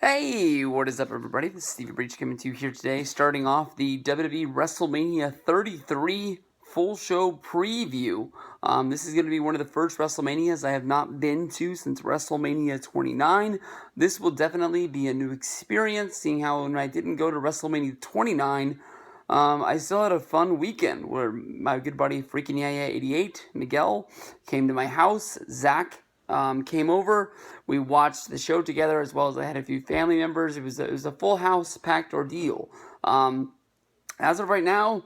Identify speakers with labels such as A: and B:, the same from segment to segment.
A: Hey, what is up, everybody? This is Stevie Breach coming to you here today, starting off the WWE WrestleMania 33 full show preview. This is going to be one of the first WrestleManias I have not been to since WrestleMania 29. This will definitely be a new experience, seeing how when I didn't go to WrestleMania 29, I still had a fun weekend where my good buddy Freaking Yaya 88, Miguel, came to my house. Zach came over. We watched the show together, as well as I had a few family members. It was a full house packed ordeal. As of right now,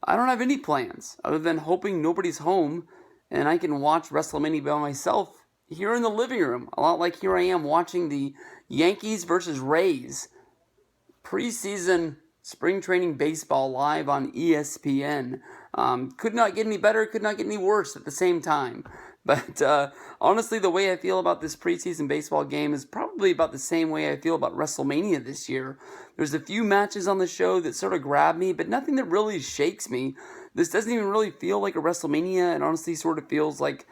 A: I don't have any plans other than hoping nobody's home and I can watch WrestleMania by myself here in the living room. A lot like here I am watching the Yankees versus Rays preseason spring training baseball live on ESPN. Could not get any better, could not get any worse at the same time. But honestly, the way I feel about this preseason baseball game is probably about the same way I feel about WrestleMania this year. There's a few matches on the show that sort of grab me, but nothing that really shakes me. This doesn't even really feel like a WrestleMania. It honestly sort of feels like,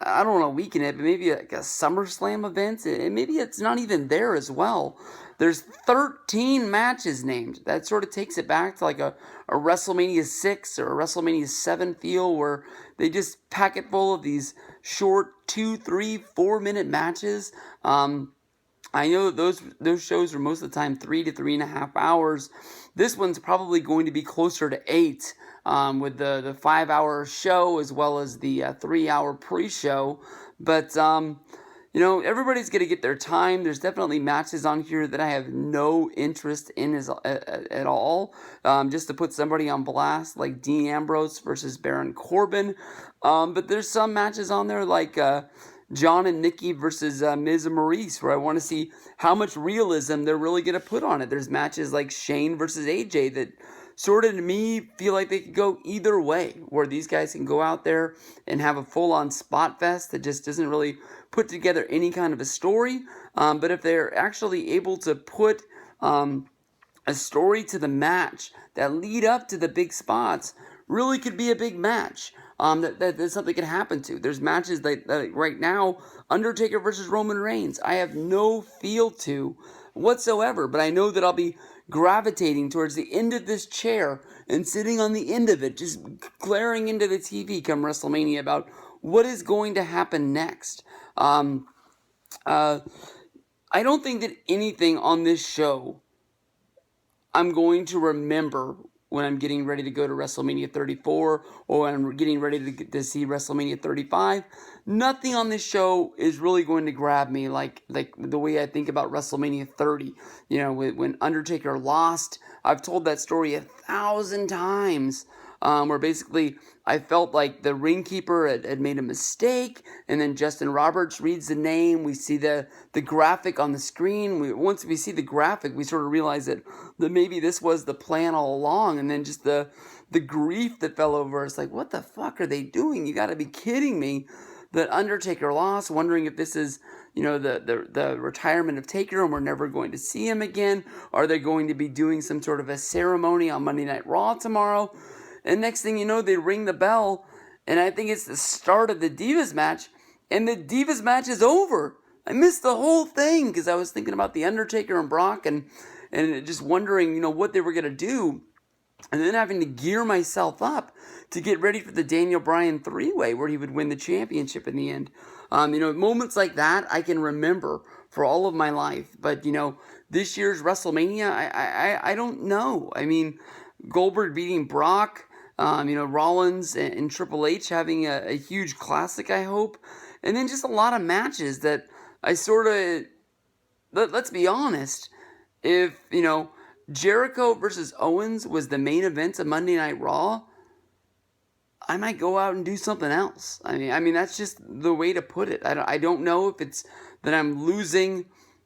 A: I don't want to weaken it, but maybe like a SummerSlam event. And maybe it's not even there as well. There's 13 matches named. That sort of takes it back to like a WrestleMania 6 or a WrestleMania 7 feel where they just pack it full of these short 2, 3, 4 minute matches. I know those shows are most of the time 3 to 3.5 hours. This one's probably going to be closer to 8 with the 5-hour show as well as the 3-hour pre-show. But everybody's going to get their time. There's definitely matches on here that I have no interest in at all. Just to put somebody on blast, like Dean Ambrose versus Baron Corbin. But there's some matches on there like John and Nikki versus Miz and Maryse, where I want to see how much realism they're really going to put on it. There's matches like Shane versus AJ that sort of, to me, feel like they could go either way, where these guys can go out there and have a full-on spot fest that just doesn't really put together any kind of a story. But if they're actually able to put a story to the match that lead up to the big spots, really could be a big match. That something could happen to. There's matches that right now, Undertaker versus Roman Reigns, I have no feel to whatsoever, but I know that I'll be gravitating towards the end of this chair and sitting on the end of it, just glaring into the TV come WrestleMania about what is going to happen next. I don't think that anything on this show I'm going to remember when I'm getting ready to go to WrestleMania 34 or when I'm getting ready to see WrestleMania 35. Nothing on this show is really going to grab me like the way I think about WrestleMania 30. When Undertaker lost, I've told that story 1,000 times. Where basically I felt like the ring keeper had made a mistake, and then Justin Roberts reads the name. We see the graphic on the screen. Once we see the graphic, we sort of realize that maybe this was the plan all along, and then just the grief that fell over us. Like, what the fuck are they doing? You got to be kidding me. That Undertaker lost, wondering if this is, the retirement of Taker and we're never going to see him again. Are they going to be doing some sort of a ceremony on Monday Night Raw tomorrow? And next thing you know, they ring the bell, and I think it's the start of the Divas match, and the Divas match is over. I missed the whole thing because I was thinking about the Undertaker and Brock and just wondering, what they were going to do, and then having to gear myself up to get ready for the Daniel Bryan 3-way where he would win the championship in the end. Moments like that I can remember for all of my life. But, this year's WrestleMania, I don't know. I mean, Goldberg beating Brock, Rollins and Triple H having a huge classic, I hope. And then just a lot of matches that I sort of, let's be honest, if, Jericho versus Owens was the main event of Monday Night Raw, I might go out and do something else. I mean that's just the way to put it. I don't know if it's that I'm losing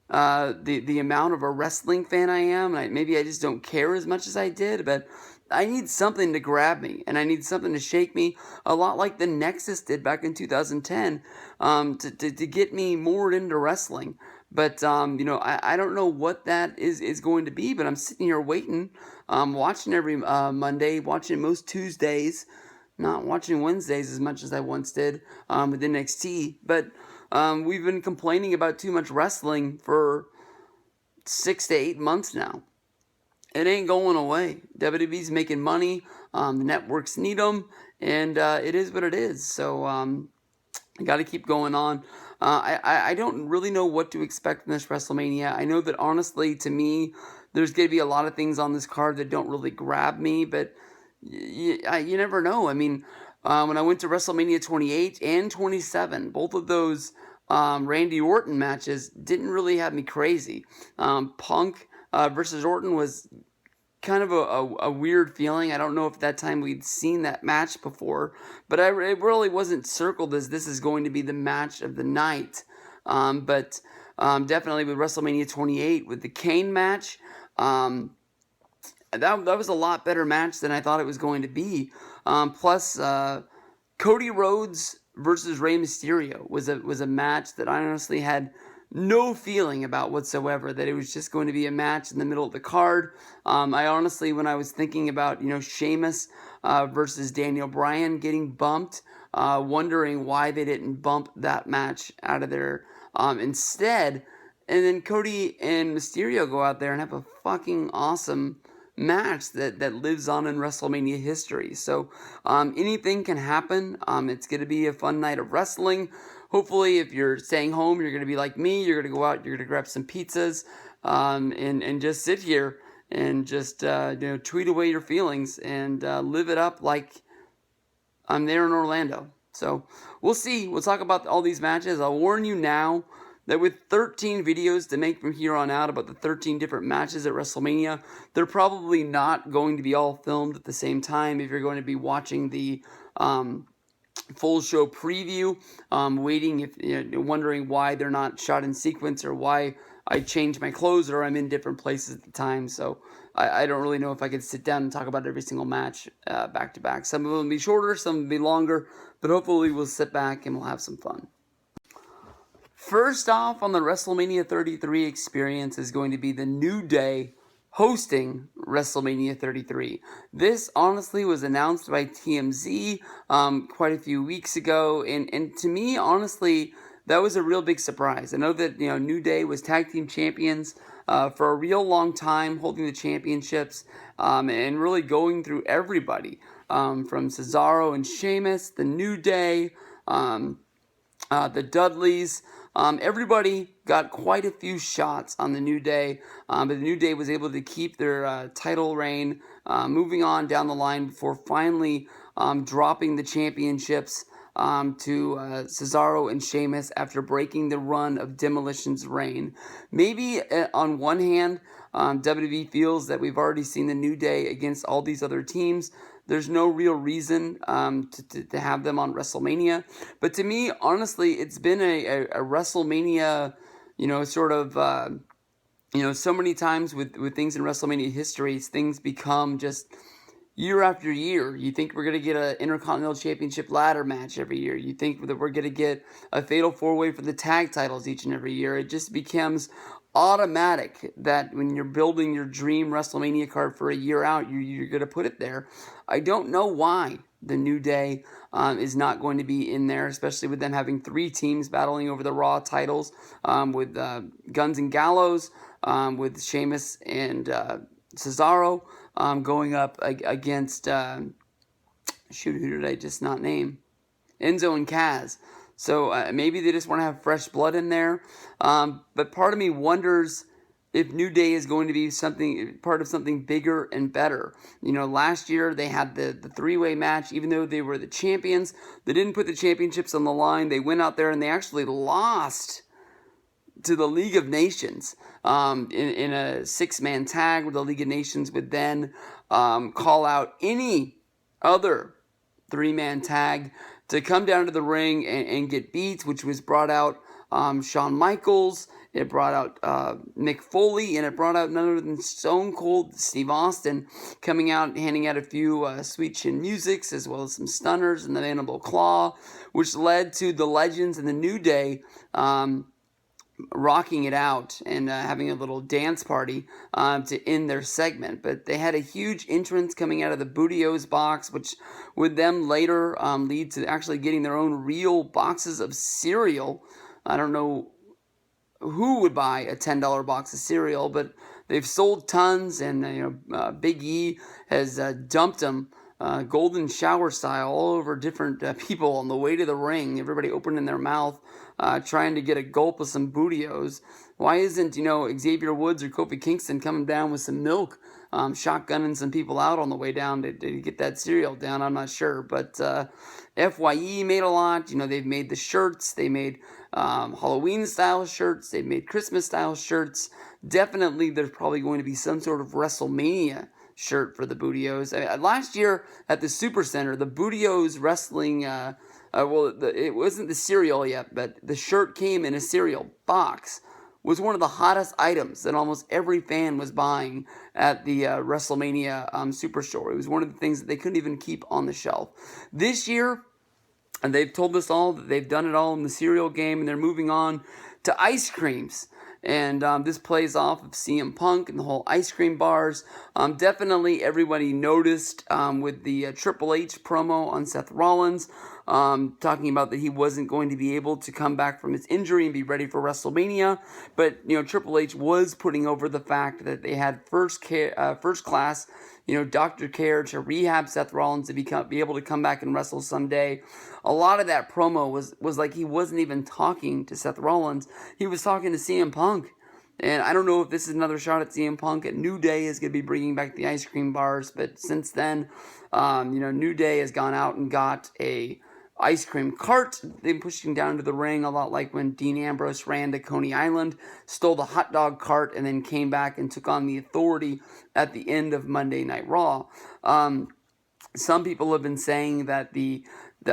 A: the amount of a wrestling fan I am. Maybe I just don't care as much as I did, but I need something to grab me, and I need something to shake me, a lot like the Nexus did back in 2010, to get me more into wrestling. But, I don't know what that is going to be, but I'm sitting here waiting, watching every Monday, watching most Tuesdays, not watching Wednesdays as much as I once did with NXT. But we've been complaining about too much wrestling for 6 to 8 months now. It ain't going away. WWE's making money. The networks need them, and it is what it is. So I got to keep going on. I don't really know what to expect from this WrestleMania. I know that honestly, to me, there's going to be a lot of things on this card that don't really grab me, but you never know. I mean, when I went to WrestleMania 28 and 27, both of those Randy Orton matches didn't really have me crazy. Punk versus Orton was kind of a weird feeling. I don't know if that time we'd seen that match before, but it really wasn't circled as this is going to be the match of the night. But definitely with WrestleMania 28, with the Kane match, that was a lot better match than I thought it was going to be. Plus, Cody Rhodes versus Rey Mysterio was a match that I honestly had no feeling about whatsoever, that it was just going to be a match in the middle of the card. I honestly, when I was thinking about, Sheamus versus Daniel Bryan getting bumped, wondering why they didn't bump that match out of there instead. And then Cody and Mysterio go out there and have a fucking awesome match that lives on in WrestleMania history. So anything can happen. It's going to be a fun night of wrestling. Hopefully, if you're staying home, you're going to be like me. You're going to go out, you're going to grab some pizzas, and just sit here and just tweet away your feelings and live it up like I'm there in Orlando. So we'll see. We'll talk about all these matches. I'll warn you now that with 13 videos to make from here on out about the 13 different matches at WrestleMania, they're probably not going to be all filmed at the same time. If you're going to be watching the full show preview, wondering why they're not shot in sequence or why I changed my clothes or I'm in different places at the time. So I don't really know if I could sit down and talk about every single match back to back. Some of them will be shorter, some will be longer, but hopefully we'll sit back and we'll have some fun. First off on the WrestleMania 33 experience is going to be the New Day hosting WrestleMania 33. This honestly was announced by TMZ quite a few weeks ago, and to me, honestly, that was a real big surprise. I know that New Day was tag team champions for a real long time, holding the championships and really going through everybody from Cesaro and Sheamus, the New Day, the Dudleys. Everybody got quite a few shots on the New Day, but the New Day was able to keep their title reign moving on down the line before finally dropping the championships to Cesaro and Sheamus after breaking the run of Demolition's reign. Maybe on one hand, WWE feels that we've already seen the New Day against all these other teams. There's no real reason to have them on WrestleMania. But to me, honestly, it's been a WrestleMania, so many times with things in WrestleMania history, things become just year after year. You think we're going to get an Intercontinental Championship ladder match every year. You think that we're going to get a Fatal 4-Way for the tag titles each and every year. It just becomes automatic that when you're building your dream WrestleMania card for a year out, you're going to put it there. I don't know why the New Day is not going to be in there, especially with them having 3 teams battling over the Raw titles, with Guns and Gallows, with Sheamus and Cesaro going up against, who did I just not name? Enzo and Kaz. So maybe they just want to have fresh blood in there. But part of me wonders if New Day is going to be part of something bigger and better. Last year they had the 3-way match, even though they were the champions. They didn't put the championships on the line. They went out there and they actually lost to the League of Nations in a 6-man tag where the League of Nations would then call out any other 3-man tag to come down to the ring and get beat, which was brought out Shawn Michaels, it brought out Mick Foley, and it brought out none other than Stone Cold Steve Austin coming out, handing out a few sweet chin musics, as well as some stunners and the Mandible Claw, which led to the Legends and the New Day rocking it out and having a little dance party to end their segment. But they had a huge entrance coming out of the Booty-O's box, which would them later lead to actually getting their own real boxes of cereal. I don't know who would buy a $10 box of cereal, but they've sold tons, and Big E has dumped them golden shower style all over different people on the way to the ring. Everybody opening their mouth, trying to get a gulp of some Bootios. Why isn't Xavier Woods or Kofi Kingston coming down with some milk, shotgunning some people out on the way down to get that cereal down? I'm not sure, but FYE made a lot. They've made the shirts. They made Halloween style shirts. They've made Christmas style shirts. Definitely, there's probably going to be some sort of WrestleMania shirt for the Bootios. Last year at the Super Center, the Bootios wrestling. It wasn't the cereal yet, but the shirt came in a cereal box. Was one of the hottest items that almost every fan was buying at the WrestleMania Superstore. It was one of the things that they couldn't even keep on the shelf. This year, and they've told us all that they've done it all in the cereal game, and they're moving on to ice creams. And this plays off of CM Punk and the whole ice cream bars. Definitely everybody noticed with the Triple H promo on Seth Rollins, talking about that he wasn't going to be able to come back from his injury and be ready for WrestleMania. But, Triple H was putting over the fact that they had first class, doctor care to rehab Seth Rollins to be able to come back and wrestle someday. A lot of that promo was like he wasn't even talking to Seth Rollins. He was talking to CM Punk. And I don't know if this is another shot at CM Punk. And New Day is going to be bringing back the ice cream bars. But since then, New Day has gone out and got a ice cream cart. They've pushed him down to the ring, a lot like when Dean Ambrose ran to Coney Island, stole the hot dog cart, and then came back and took on the Authority at the end of Monday Night Raw. Some people have been saying that the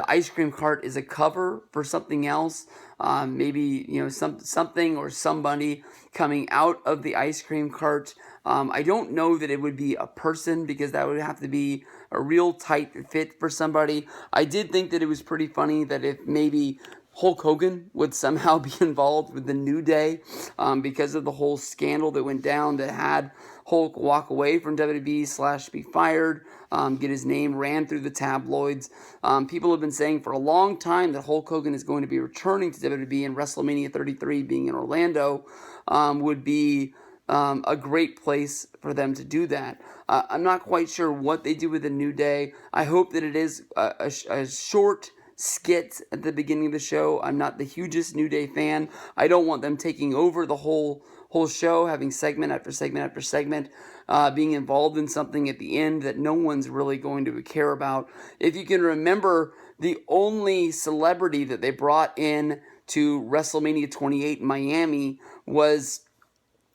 A: ice cream cart is a cover for something else. Maybe something or somebody coming out of the ice cream cart. I don't know that it would be a person, because that would have to be a real tight fit for somebody. I did think that it was pretty funny that if maybe Hulk Hogan would somehow be involved with the New Day because of the whole scandal that went down that had Hulk walk away from WWE / be fired, get his name ran through the tabloids. People have been saying for a long time that Hulk Hogan is going to be returning to WWE, and WrestleMania 33 being in Orlando would be a great place for them to do that. I'm not quite sure what they do with the New Day. I hope that it is a short skit at the beginning of the show. I'm not the hugest New Day fan. I don't want them taking over the whole show, having segment after segment after segment, being involved in something at the end that no one's really going to care about. If you can remember, the only celebrity that they brought in to WrestleMania 28 in Miami was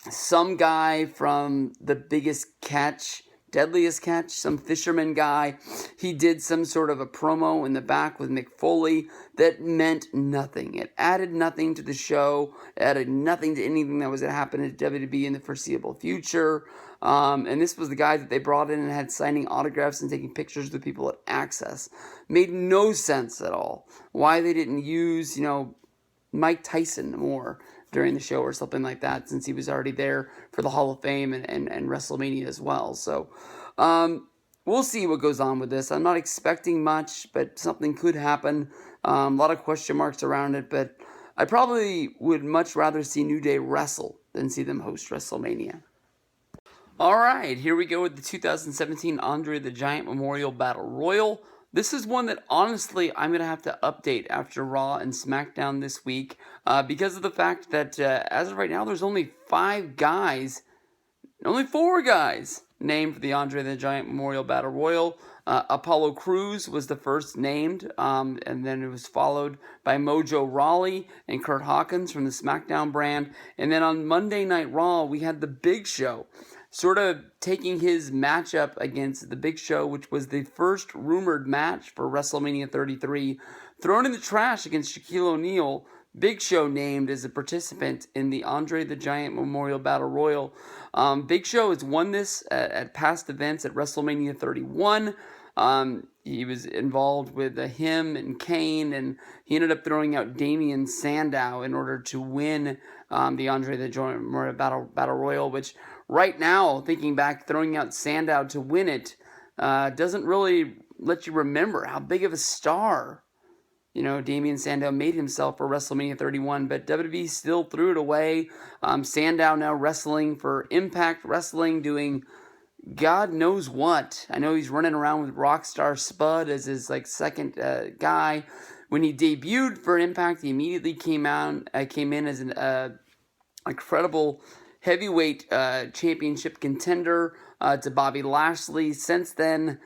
A: some guy from The Biggest Catch, Deadliest Catch, some fisherman guy. He did some sort of a promo in the back with Mick Foley that meant nothing. It added nothing to the show. It added nothing to anything that was going to happen at WWE in the foreseeable future. And this was the guy that they brought in and had signing autographs and taking pictures with people at Access. Made no sense at all. Why they didn't use, Mike Tyson more during the show or something like that, since he was already there for the Hall of Fame and WrestleMania as well. So we'll see what goes on with this. I'm not expecting much, but something could happen. A lot of question marks around it, but I probably would much rather see New Day wrestle than see them host WrestleMania. All right, here we go with the 2017 Andre the Giant Memorial Battle Royal. This is one that, honestly, I'm going to have to update after Raw and SmackDown this week because of the fact that, as of right now, there's only 4 guys named for the Andre the Giant Memorial Battle Royal. Apollo Crews was the first named, and then it was followed by Mojo Rawley and Kurt Hawkins from the SmackDown brand. And then on Monday Night Raw, we had the Big Show, sort of taking his matchup against the Big Show, which was the first rumored match for WrestleMania 33, thrown in the trash against Shaquille O'Neal. Big Show named as a participant in the Andre the Giant Memorial Battle Royal. Big Show has won this at past events at WrestleMania 31. He was involved with him and Kane, and he ended up throwing out Damian Sandow in order to win the Andre the Giant Memorial Battle Royal, which right now, thinking back, throwing out Sandow to win it doesn't really let you remember how big of a star Damian Sandow made himself for WrestleMania 31, but WWE still threw it away. Sandow now wrestling for Impact Wrestling, doing God knows what. I know he's running around with Rockstar Spud as his second guy. When he debuted for Impact, he immediately came in as an incredible heavyweight championship contender to Bobby Lashley. Since then,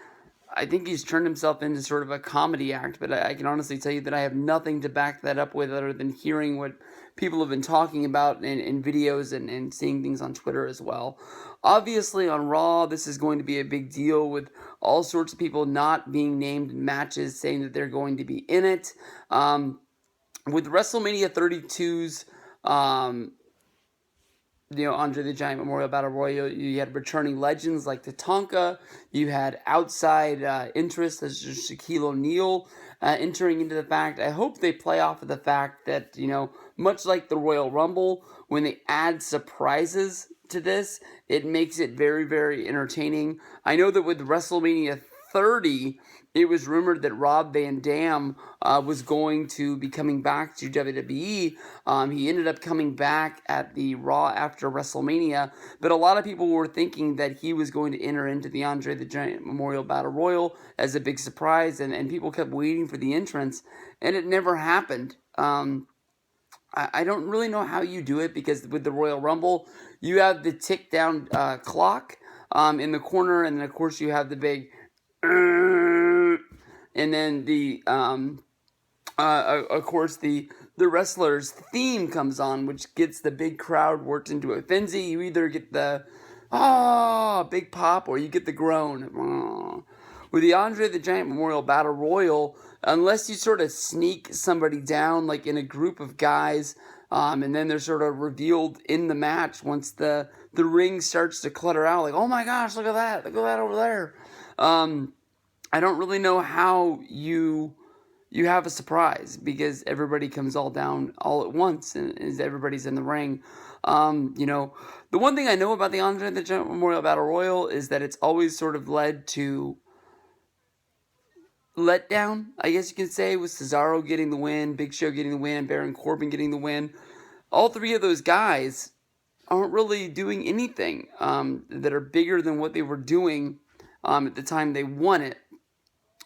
A: I think he's turned himself into sort of a comedy act, but I can honestly tell you that I have nothing to back that up with other than hearing what people have been talking about in videos and seeing things on Twitter as well. Obviously, on Raw, this is going to be a big deal with all sorts of people not being named in matches, saying that they're going to be in it. With WrestleMania 32's Andre the Giant Memorial Battle Royal, you had returning legends like Tatanka. You had outside interest as Shaquille O'Neal entering into the fact. I hope they play off of the fact that, much like the Royal Rumble, when they add surprises to this, it makes it very, very entertaining. I know that with WrestleMania 30, it was rumored that Rob Van Dam was going to be coming back to WWE. He ended up coming back at the Raw after WrestleMania, but a lot of people were thinking that he was going to enter into the Andre the Giant Memorial Battle Royal as a big surprise, and people kept waiting for the entrance, and it never happened. I don't really know how you do it, because with the Royal Rumble, you have the tick down clock in the corner, and then of course you have the big and then of course the wrestler's theme comes on, which gets the big crowd worked into a frenzy. You either get the big pop, or you get the groan. With the Andre the Giant Memorial Battle Royal, unless you sort of sneak somebody down like in a group of guys, and then they're sort of revealed in the match once the ring starts to clutter out, like, oh my gosh, look at that over there. I don't really know how you have a surprise, because everybody comes all down all at once, and everybody's in the ring. The one thing I know about the Andre the Giant Memorial Battle Royal is that it's always sort of led to letdown, I guess you can say, with Cesaro getting the win, Big Show getting the win, Baron Corbin getting the win. All three of those guys aren't really doing anything that are bigger than what they were doing at the time they won it.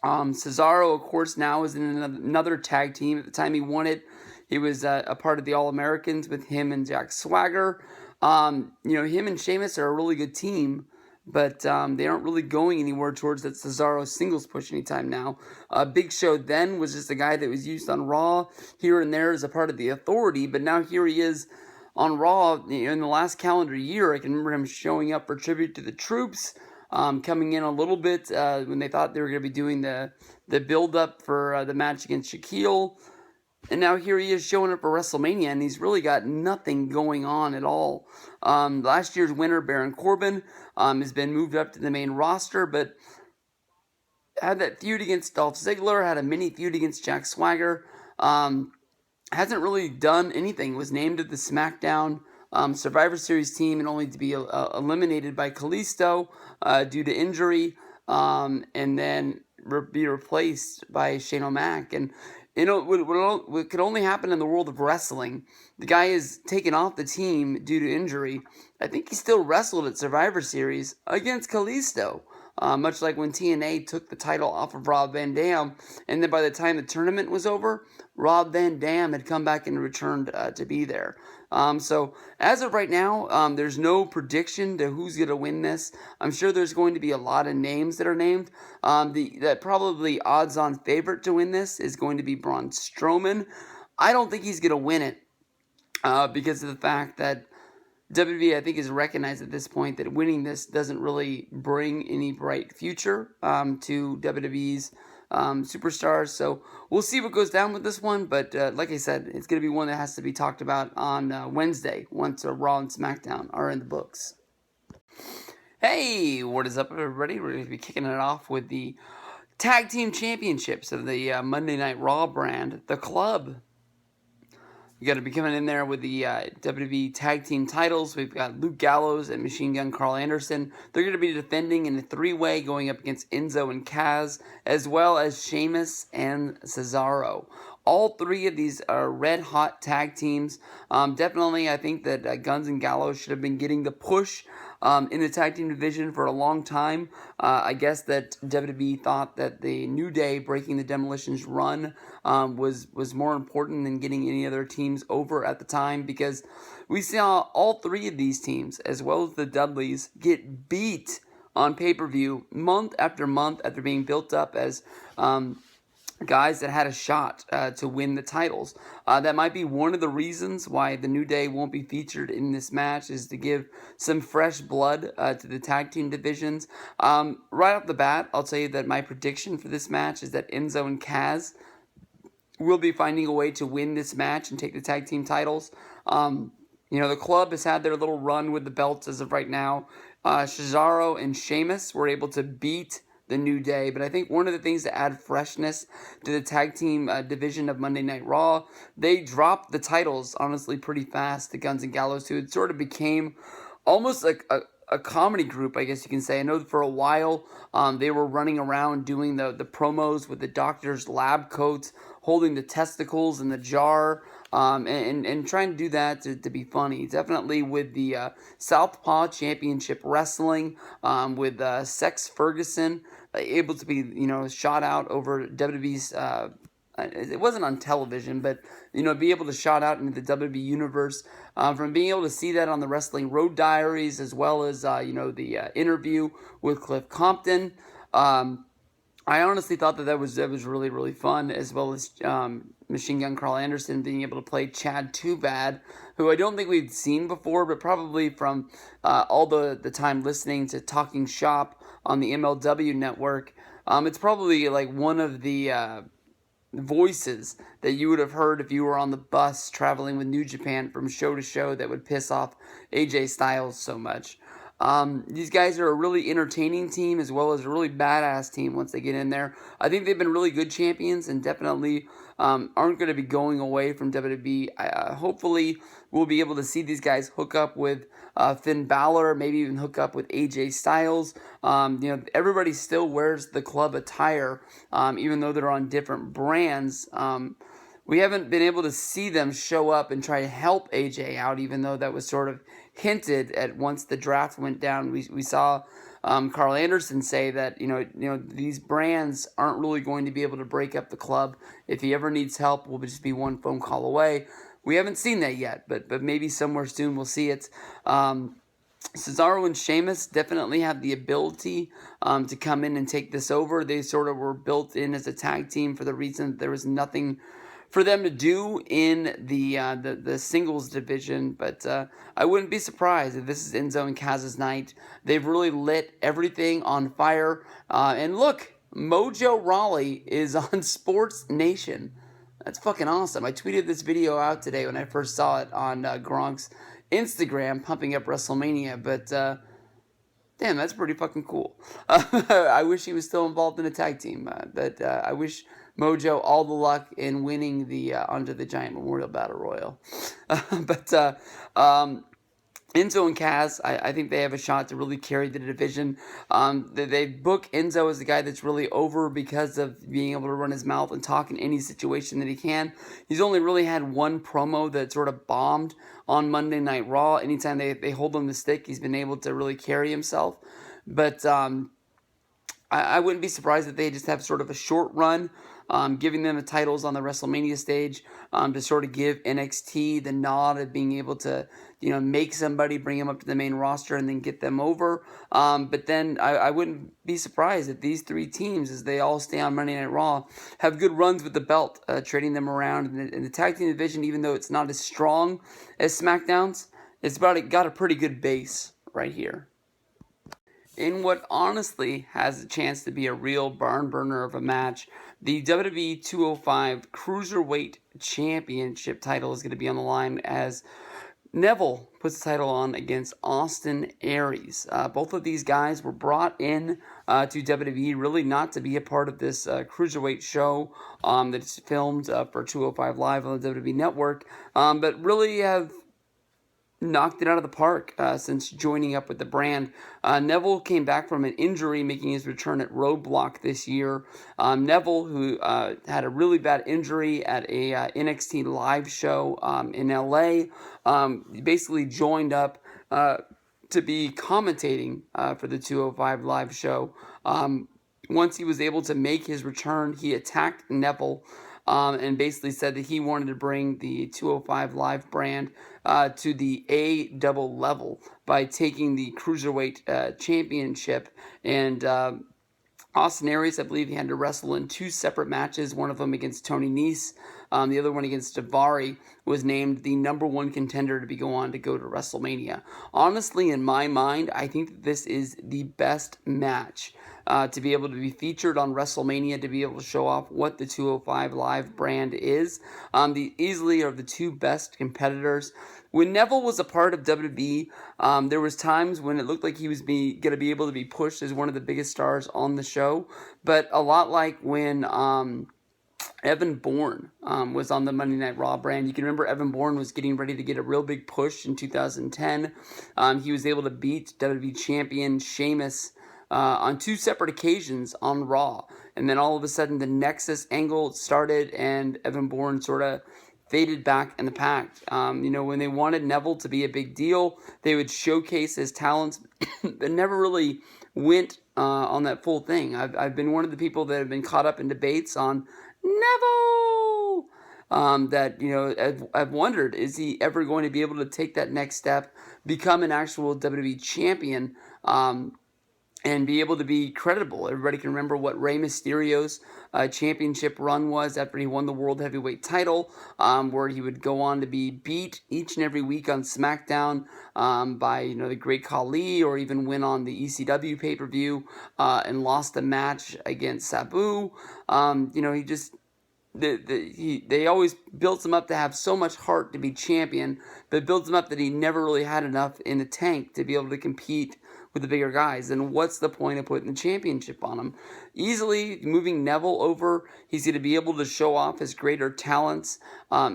A: Cesaro, of course, now is in another tag team. At the time he won it, he was a part of the All-Americans with him and Jack Swagger. Him and Sheamus are a really good team, but they aren't really going anywhere towards that Cesaro singles push anytime now. Big Show then was just a guy that was used on Raw here and there as a part of the Authority, but now here he is on Raw. In the last calendar year, I can remember him showing up for Tribute to the Troops, coming in a little bit when they thought they were going to be doing the build-up for the match against Shaquille. And now here he is showing up for WrestleMania, and he's really got nothing going on at all. Last year's winner, Baron Corbin, has been moved up to the main roster, but had that feud against Dolph Ziggler, had a mini feud against Jack Swagger. Hasn't really done anything. Was named to the SmackDown Survivor Series team, and only to be eliminated by Kalisto due to injury, and then be replaced by Shane O'Mac. And what could only happen in the world of wrestling. The guy is taken off the team due to injury. I think he still wrestled at Survivor Series against Kalisto, much like when TNA took the title off of Rob Van Dam, and then by the time the tournament was over, Rob Van Dam had come back and returned to be there. So as of right now, there's no prediction to who's going to win this. I'm sure there's going to be a lot of names that are named. The probably odds-on favorite to win this is going to be Braun Strowman. I don't think he's going to win it because of the fact that WWE, I think, has recognized at this point that winning this doesn't really bring any bright future to WWE's superstars. So we'll see what goes down with this one. But like I said, it's going to be one that has to be talked about on Wednesday once Raw and SmackDown are in the books. Hey, what is up, everybody? We're going to be kicking it off with the Tag Team Championships of the Monday Night Raw brand, The Club. We got to be coming in there with the WWE Tag Team titles. We've got Luke Gallows and Machine Gun Carl Anderson. They're going to be defending in a three-way going up against Enzo and Kaz, as well as Sheamus and Cesaro. All three of these are red-hot tag teams. Definitely, I think that Guns and Gallows should have been getting the push in the tag team division for a long time. I guess that WWE thought that the New Day breaking the Demolition's run was more important than getting any other teams over at the time, because we saw all three of these teams, as well as the Dudleys, get beat on pay-per-view month after month after being built up as guys that had a shot to win the titles. That might be one of the reasons why the New Day won't be featured in this match, is to give some fresh blood to the tag team divisions. Right off the bat, I'll tell you that my prediction for this match is that Enzo and Kaz will be finding a way to win this match and take the tag team titles. The club has had their little run with the belts as of right now. Cesaro and Sheamus were able to beat the New Day, but I think one of the things to add freshness to the tag team division of Monday Night Raw, they dropped the titles, honestly, pretty fast to Guns and Gallows, who had sort of became almost like a comedy group, I guess you can say. I know for a while they were running around doing the promos with the doctor's lab coats, holding the testicles in the jar, and trying to do that to be funny. Definitely with the Southpaw Championship Wrestling, with Sex Ferguson able to be, shot out over WWE's, it wasn't on television, but, be able to shout out into the WWE universe, from being able to see that on the Wrestling Road Diaries, as well as, the interview with Cliff Compton. I honestly thought that was really, really fun, as well as Machine Gun Carl Anderson being able to play Chad Too Bad, who I don't think we've seen before, but probably from all the time listening to Talking Shop on the MLW network. It's probably like one of the voices that you would have heard if you were on the bus traveling with New Japan from show to show that would piss off AJ Styles so much. These guys are a really entertaining team, as well as a really badass team once they get in there. I think they've been really good champions, and definitely aren't going to be going away from WWE. Hopefully we'll be able to see these guys hook up with Finn Balor, maybe even hook up with AJ Styles. Everybody still wears the club attire, even though they're on different brands. We haven't been able to see them show up and try to help AJ out, even though that was sort of hinted at once the draft went down. We saw Carl Anderson say that these brands aren't really going to be able to break up the club. If he ever needs help, we'll just be one phone call away. We haven't seen that yet, but maybe somewhere soon we'll see it. Cesaro and Sheamus definitely have the ability to come in and take this over. They sort of were built in as a tag team for the reason that there was nothing for them to do in the singles division, but I wouldn't be surprised if this is Enzo and Kaz's night. They've really lit everything on fire, and look, Mojo Rawley is on Sports Nation. That's fucking awesome. I tweeted this video out today when I first saw it on Gronk's Instagram, pumping up WrestleMania, but damn, that's pretty fucking cool. I wish he was still involved in a tag team, but I wish Mojo all the luck in winning the Andre the Giant Memorial Battle Royal. But Enzo and Kaz, I think they have a shot to really carry the division. They book Enzo as the guy that's really over because of being able to run his mouth and talk in any situation that he can. He's only really had one promo that sort of bombed on Monday Night Raw. Anytime they hold him the stick, he's been able to really carry himself. But I wouldn't be surprised if they just have sort of a short run, giving them the titles on the WrestleMania stage, to sort of give NXT the nod of being able to, make somebody, bring them up to the main roster, and then get them over. But then I wouldn't be surprised if these three teams, as they all stay on Monday Night Raw, have good runs with the belt, trading them around. In the tag team division, even though it's not as strong as SmackDown's, it's got a pretty good base right here. In what honestly has a chance to be a real barn burner of a match, the WWE 205 Cruiserweight Championship title is going to be on the line as Neville puts the title on against Austin Aries. Both of these guys were brought in to WWE really not to be a part of this Cruiserweight show that's filmed for 205 Live on the WWE Network, but really have knocked it out of the park since joining up with the brand. Neville came back from an injury, making his return at Roadblock this year. Neville, who had a really bad injury at a NXT live show in LA, basically joined up to be commentating for the 205 live show. Once he was able to make his return, he attacked Neville and basically said that he wanted to bring the 205 Live brand to the A double level by taking the Cruiserweight championship. And Austin Aries, I believe he had to wrestle in 2 separate matches, one of them against Tony Nese, the other one against Davari, was named the #1 contender to go on to go to WrestleMania. Honestly, in my mind, I think that this is the best match to be able to be featured on WrestleMania, to be able to show off what the 205 Live brand is. The easily are the 2 best competitors. When Neville was a part of WWE, there was times when it looked like he was going to be able to be pushed as one of the biggest stars on the show. But a lot like when Evan Bourne was on the Monday Night Raw brand. You can remember Evan Bourne was getting ready to get a real big push in 2010. He was able to beat WWE champion Sheamus on 2 separate occasions on Raw. And then all of a sudden the Nexus angle started and Evan Bourne sort of faded back in the pack. When they wanted Neville to be a big deal, they would showcase his talents, but never really went on that full thing. I've been one of the people that have been caught up in debates on Neville. I've wondered, is he ever going to be able to take that next step, become an actual WWE champion, and be able to be credible? Everybody can remember what Rey Mysterio's championship run was after he won the World Heavyweight title, where he would go on to be beat each and every week on SmackDown by the Great Khali, or even win on the ECW pay-per-view and lost a match against Sabu. He just... They always built him up to have so much heart to be champion, but built him up that he never really had enough in the tank to be able to compete with the bigger guys. And what's the point of putting the championship on him? Easily moving Neville over, he's going to be able to show off his greater talents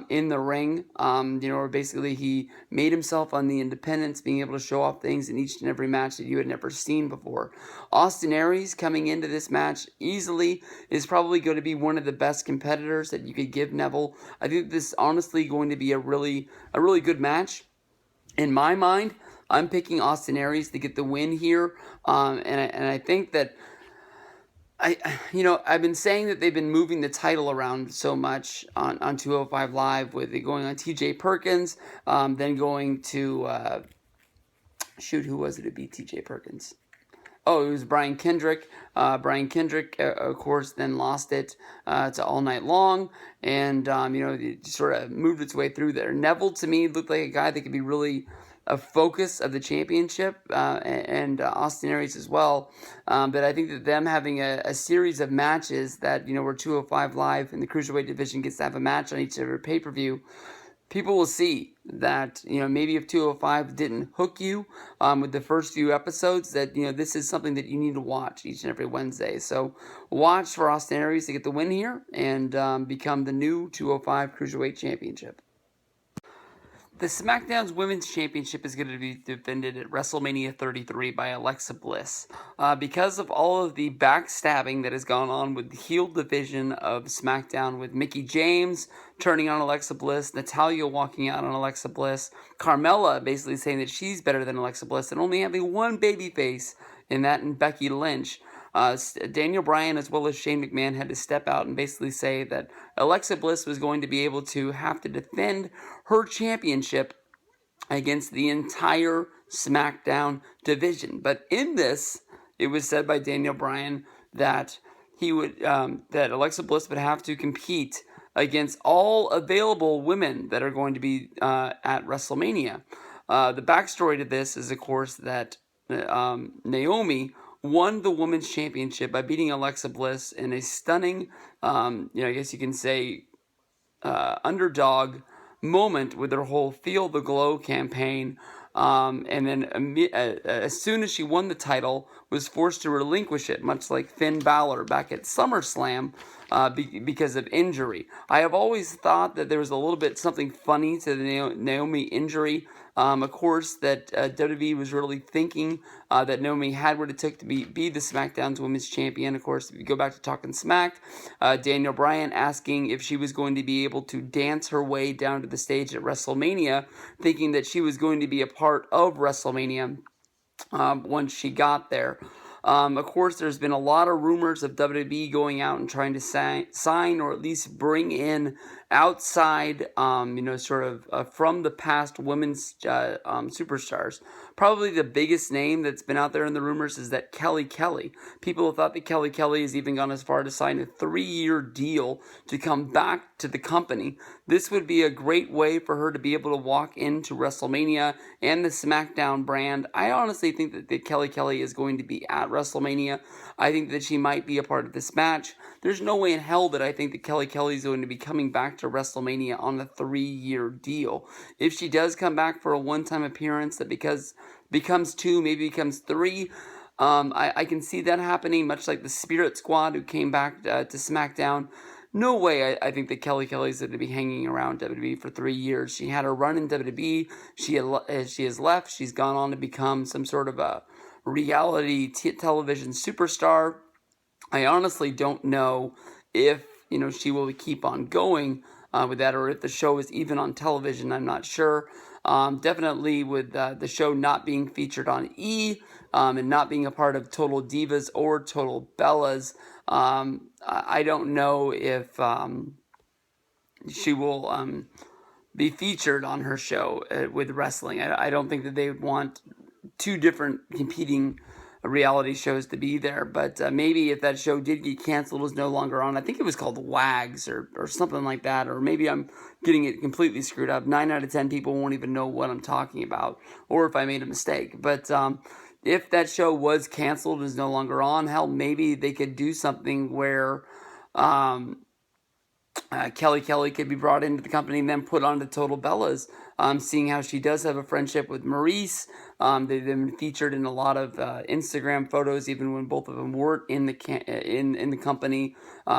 A: in the ring. Or basically he made himself on the independents, being able to show off things in each and every match that you had never seen before. Austin Aries coming into this match easily is probably going to be one of the best competitors that you could give Neville. I think this is honestly going to be a really good match. In my mind, I'm picking Austin Aries to get the win here, and I think that I've been saying that they've been moving the title around so much on 205 Live, with it going on T.J. Perkins, then going to who was it to beat T.J. Perkins? Oh, it was Brian Kendrick. Brian Kendrick, of course, then lost it to All Night Long, and it sort of moved its way through there. Neville, to me, looked like a guy that could be really a focus of the championship, and Austin Aries as well. But I think that them having a series of matches that, where 205 Live in the Cruiserweight division gets to have a match on each of their pay-per-view, people will see that, maybe if 205 didn't hook you with the first few episodes, that, this is something that you need to watch each and every Wednesday. So watch for Austin Aries to get the win here and become the new 205 Cruiserweight Championship. The SmackDown's Women's Championship is going to be defended at WrestleMania 33 by Alexa Bliss. Because of all of the backstabbing that has gone on with the heel division of SmackDown, with Mickie James turning on Alexa Bliss, Natalya walking out on Alexa Bliss, Carmella basically saying that she's better than Alexa Bliss, and only having one babyface in that and Becky Lynch. Daniel Bryan as well as Shane McMahon had to step out and basically say that Alexa Bliss was going to be able to have to defend her championship against the entire SmackDown division. But in this, it was said by Daniel Bryan that that Alexa Bliss would have to compete against all available women that are going to be at WrestleMania. The backstory to this is, of course, that Naomi won the Women's Championship by beating Alexa Bliss in a stunning, I guess you can say, underdog moment with her whole Feel the Glow campaign. And then as soon as she won the title, was forced to relinquish it, much like Finn Balor back at SummerSlam, because of injury. I have always thought that there was a little bit something funny to the Naomi injury Of course, that WWE was really thinking that Naomi had what it took to be the SmackDown's Women's Champion. Of course, if you go back to Talking Smack, Daniel Bryan asking if she was going to be able to dance her way down to the stage at WrestleMania, thinking that she was going to be a part of WrestleMania once she got there. Of course, there's been a lot of rumors of WWE going out and trying to sign or at least bring in outside, sort of from the past women's superstars. Probably the biggest name that's been out there in the rumors is that Kelly Kelly. People have thought that Kelly Kelly has even gone as far to sign a 3-year deal to come back to the company. This would be a great way for her to be able to walk into WrestleMania and the SmackDown brand. I honestly think that Kelly Kelly is going to be at WrestleMania. I think that she might be a part of this match. There's no way in hell that I think that Kelly Kelly is going to be coming back to WrestleMania on a 3-year deal. If she does come back for a one-time appearance that becomes 2, maybe becomes 3, I can see that happening, much like the Spirit Squad who came back to SmackDown. No way I think that Kelly Kelly's going to be hanging around WWE for 3 years. She had a run in WWE. She has left. She's gone on to become some sort of a reality television superstar. I honestly don't know if she will keep on going with that, or if the show is even on television. I'm not sure. Definitely with the show not being featured on E and not being a part of Total Divas or Total Bellas, I don't know if she will be featured on her show with wrestling. I don't think that they would want 2 different competing reality shows to be there, but maybe if that show did get canceled, was no longer on, I think it was called Wags or something like that, or maybe I'm getting it completely screwed up. 9 out of 10 people won't even know what I'm talking about, or if I made a mistake. But if that show was canceled, is no longer on, hell, maybe they could do something where Kelly Kelly could be brought into the company and then put on to Total Bellas, seeing how she does have a friendship with Maryse. They've been featured in a lot of Instagram photos, even when both of them weren't in the company.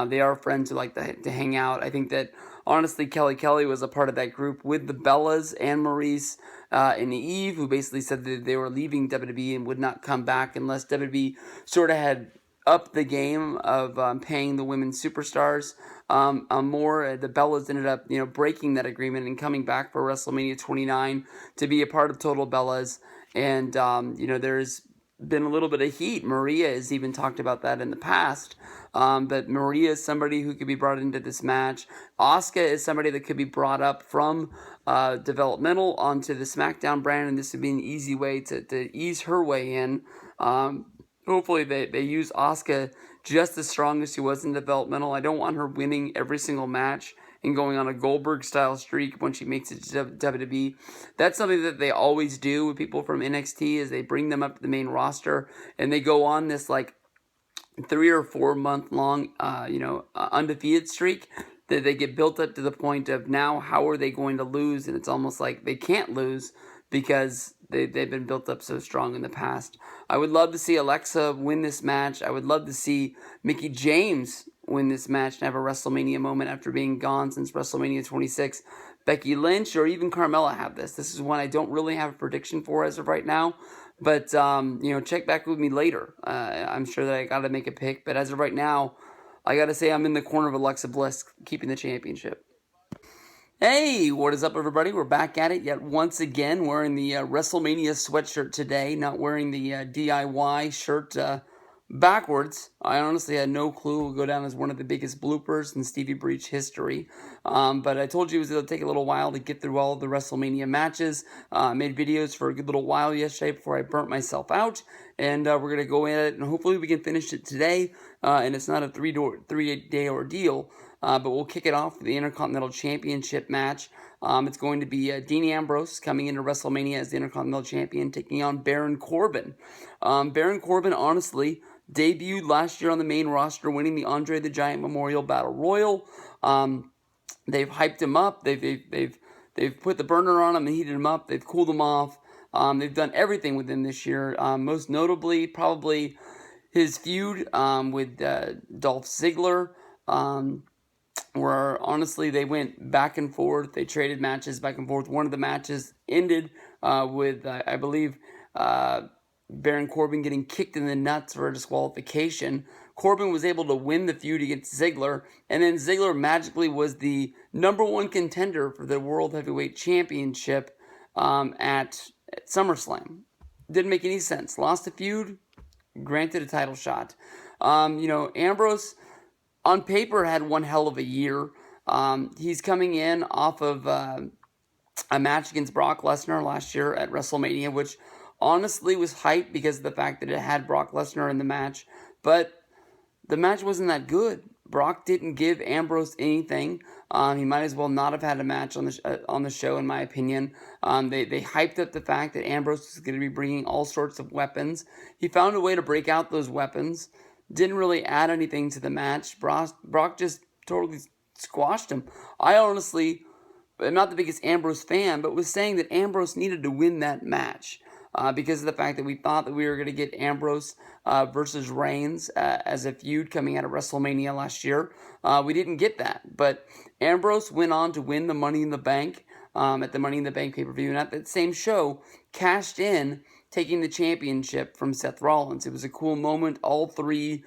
A: They are friends who like to hang out. I think that, honestly, Kelly Kelly was a part of that group with the Bellas and Maryse and Eve, who basically said that they were leaving WWE and would not come back unless WWE sort of had upped the game of paying the women superstars more. The Bellas ended up, breaking that agreement and coming back for WrestleMania 29 to be a part of Total Bellas. And, there's been a little bit of heat. Maria has even talked about that in the past. But Maria is somebody who could be brought into this match. Asuka is somebody that could be brought up from developmental onto the SmackDown brand, and this would be an easy way to ease her way in. Hopefully they use Asuka just as strong as she was in developmental. I don't want her winning every single match and going on a Goldberg-style streak when she makes it to WWE. That's something that they always do with people from NXT, is they bring them up to the main roster and they go on this 3 or 4 month long, undefeated streak that they get built up to the point of now how are they going to lose, and it's almost like they can't lose because they've been built up so strong in the past. I would love to see Alexa win this match. I would love to see Mickie James win this match and have a WrestleMania moment after being gone since WrestleMania 26. Becky Lynch or even Carmella have this. This is one I don't really have a prediction for as of right now. But, check back with me later. I'm sure that I got to make a pick. But as of right now, I got to say I'm in the corner of Alexa Bliss keeping the championship. Hey, what is up, everybody? We're back at it yet once again, wearing the WrestleMania sweatshirt today, not wearing the DIY shirt backwards. I honestly had no clue. It will go down as one of the biggest bloopers in Stevie Breach history. But I told you it was going to take a little while to get through all of the WrestleMania matches. Made videos for a good little while yesterday before I burnt myself out. And we're going to go at it, and hopefully we can finish it today. And it's not a 3-day ordeal. But we'll kick it off with the Intercontinental Championship match. It's going to be Dean Ambrose coming into WrestleMania as the Intercontinental Champion, taking on Baron Corbin. Baron Corbin, honestly, debuted last year on the main roster, winning the Andre the Giant Memorial Battle Royal. They've hyped him up. They've put the burner on him and heated him up. They've cooled him off. They've done everything with him this year. Most notably, probably his feud with Dolph Ziggler. Where honestly they went back and forth. They traded matches back and forth. One of the matches ended with, I believe, Baron Corbin getting kicked in the nuts for a disqualification. Corbin was able to win the feud against Ziggler, and then Ziggler magically was the #1 contender for the World Heavyweight Championship at SummerSlam. Didn't make any sense. Lost the feud, granted a title shot. Ambrose, on paper, had one hell of a year. He's coming in off of a match against Brock Lesnar last year at WrestleMania, which honestly was hyped because of the fact that it had Brock Lesnar in the match. But the match wasn't that good. Brock didn't give Ambrose anything. He might as well not have had a match on the show, in my opinion. They hyped up the fact that Ambrose was going to be bringing all sorts of weapons. He found a way to break out those weapons. Didn't really add anything to the match. Brock just totally squashed him. I honestly, I'm not the biggest Ambrose fan, but was saying that Ambrose needed to win that match. Because of the fact that we thought that we were going to get Ambrose versus Reigns as a feud coming out of WrestleMania last year. We didn't get that. But Ambrose went on to win the Money in the Bank at the Money in the Bank pay-per-view. And at that same show, cashed in, taking the championship from Seth Rollins. It was a cool moment. All three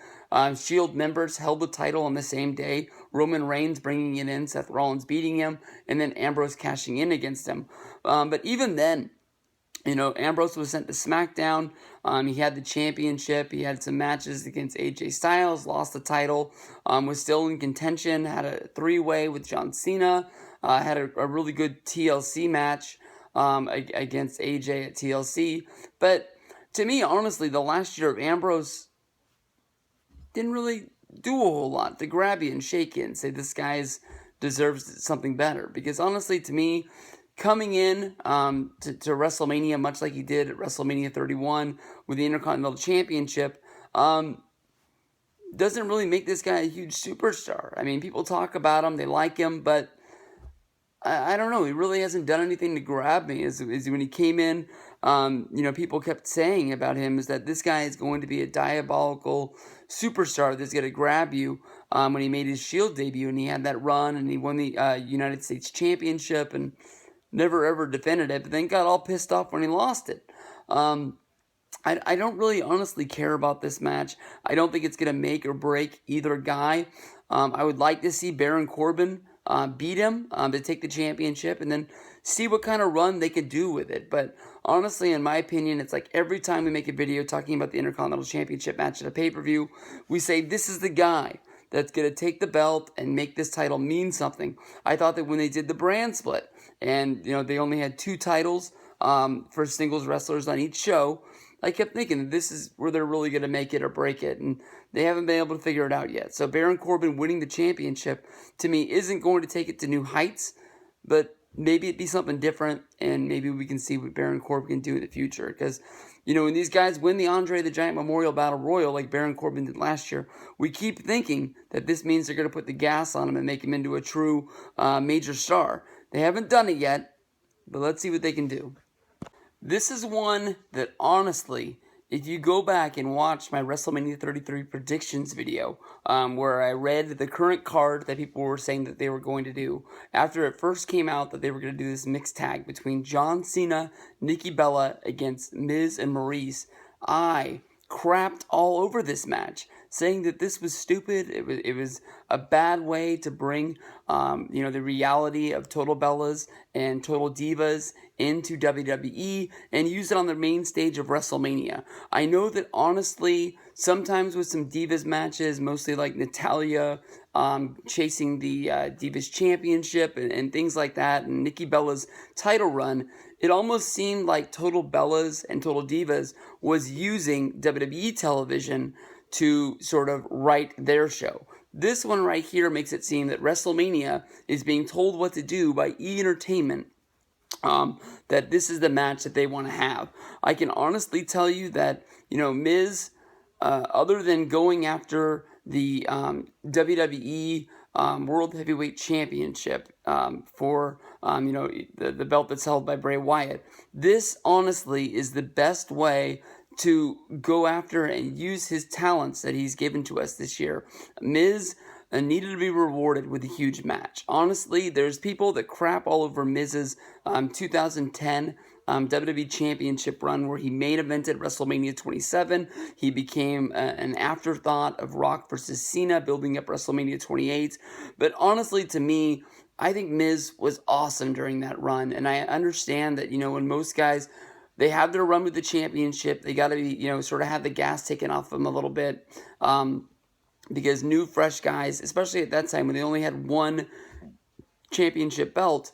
A: Shield members held the title on the same day. Roman Reigns bringing it in, Seth Rollins beating him, and then Ambrose cashing in against him. But even then, Ambrose was sent to SmackDown. He had the championship. He had some matches against AJ Styles, lost the title, was still in contention, had a three-way with John Cena, had a really good TLC match against AJ at TLC. But to me, honestly, the last year of Ambrose didn't really do a whole lot to grab you and shake you and say this guy deserves something better. Because honestly, to me, coming in to WrestleMania, much like he did at WrestleMania 31 with the Intercontinental Championship, doesn't really make this guy a huge superstar. I mean, people talk about him, they like him, but I don't know. He really hasn't done anything to grab me. As when he came in, people kept saying about him is that this guy is going to be a diabolical superstar that's going to grab you. When he made his Shield debut and he had that run and he won the United States Championship and never ever defended it, but then got all pissed off when he lost it. I don't really honestly care about this match. I don't think it's going to make or break either guy. I would like to see Baron Corbin beat him to take the championship and then see what kind of run they could do with it. But honestly, in my opinion, it's like every time we make a video talking about the Intercontinental Championship match at a pay-per-view, we say this is the guy that's going to take the belt and make this title mean something. I thought that when they did the brand split and they only had 2 titles for singles wrestlers on each show, I kept thinking this is where they're really going to make it or break it, and they haven't been able to figure it out yet. So Baron Corbin winning the championship, to me, isn't going to take it to new heights, but maybe it'd be something different, and maybe we can see what Baron Corbin can do in the future. Because, when these guys win the Andre the Giant Memorial Battle Royal like Baron Corbin did last year, we keep thinking that this means they're going to put the gas on him and make him into a true major star. They haven't done it yet, but let's see what they can do. This is one that, honestly, if you go back and watch my WrestleMania 33 predictions video, where I read the current card that people were saying that they were going to do, after it first came out that they were going to do this mixed tag between John Cena, Nikki Bella against Miz and Maryse, I crapped all over this match, saying that this was stupid. It was a bad way to bring the reality of Total Bellas and Total Divas into WWE and use it on the main stage of WrestleMania. I know that honestly, sometimes with some Divas matches, mostly like Natalya chasing the Divas Championship and things like that, and Nikki Bella's title run, it almost seemed like Total Bellas and Total Divas was using WWE television to sort of write their show. This one right here makes it seem that WrestleMania is being told what to do by E! Entertainment, that this is the match that they want to have. I can honestly tell you that, Miz, other than going after the WWE World Heavyweight Championship for, the belt that's held by Bray Wyatt, this honestly is the best way to go after and use his talents that he's given to us this year. Miz needed to be rewarded with a huge match. Honestly, there's people that crap all over Miz's 2010 WWE Championship run where he main evented WrestleMania 27. He became an afterthought of Rock versus Cena, building up WrestleMania 28. But honestly, to me, I think Miz was awesome during that run. And I understand that, when most guys, they have their run with the championship, they got to be, sort of have the gas taken off them a little bit. Because new, fresh guys, especially at that time when they only had one championship belt,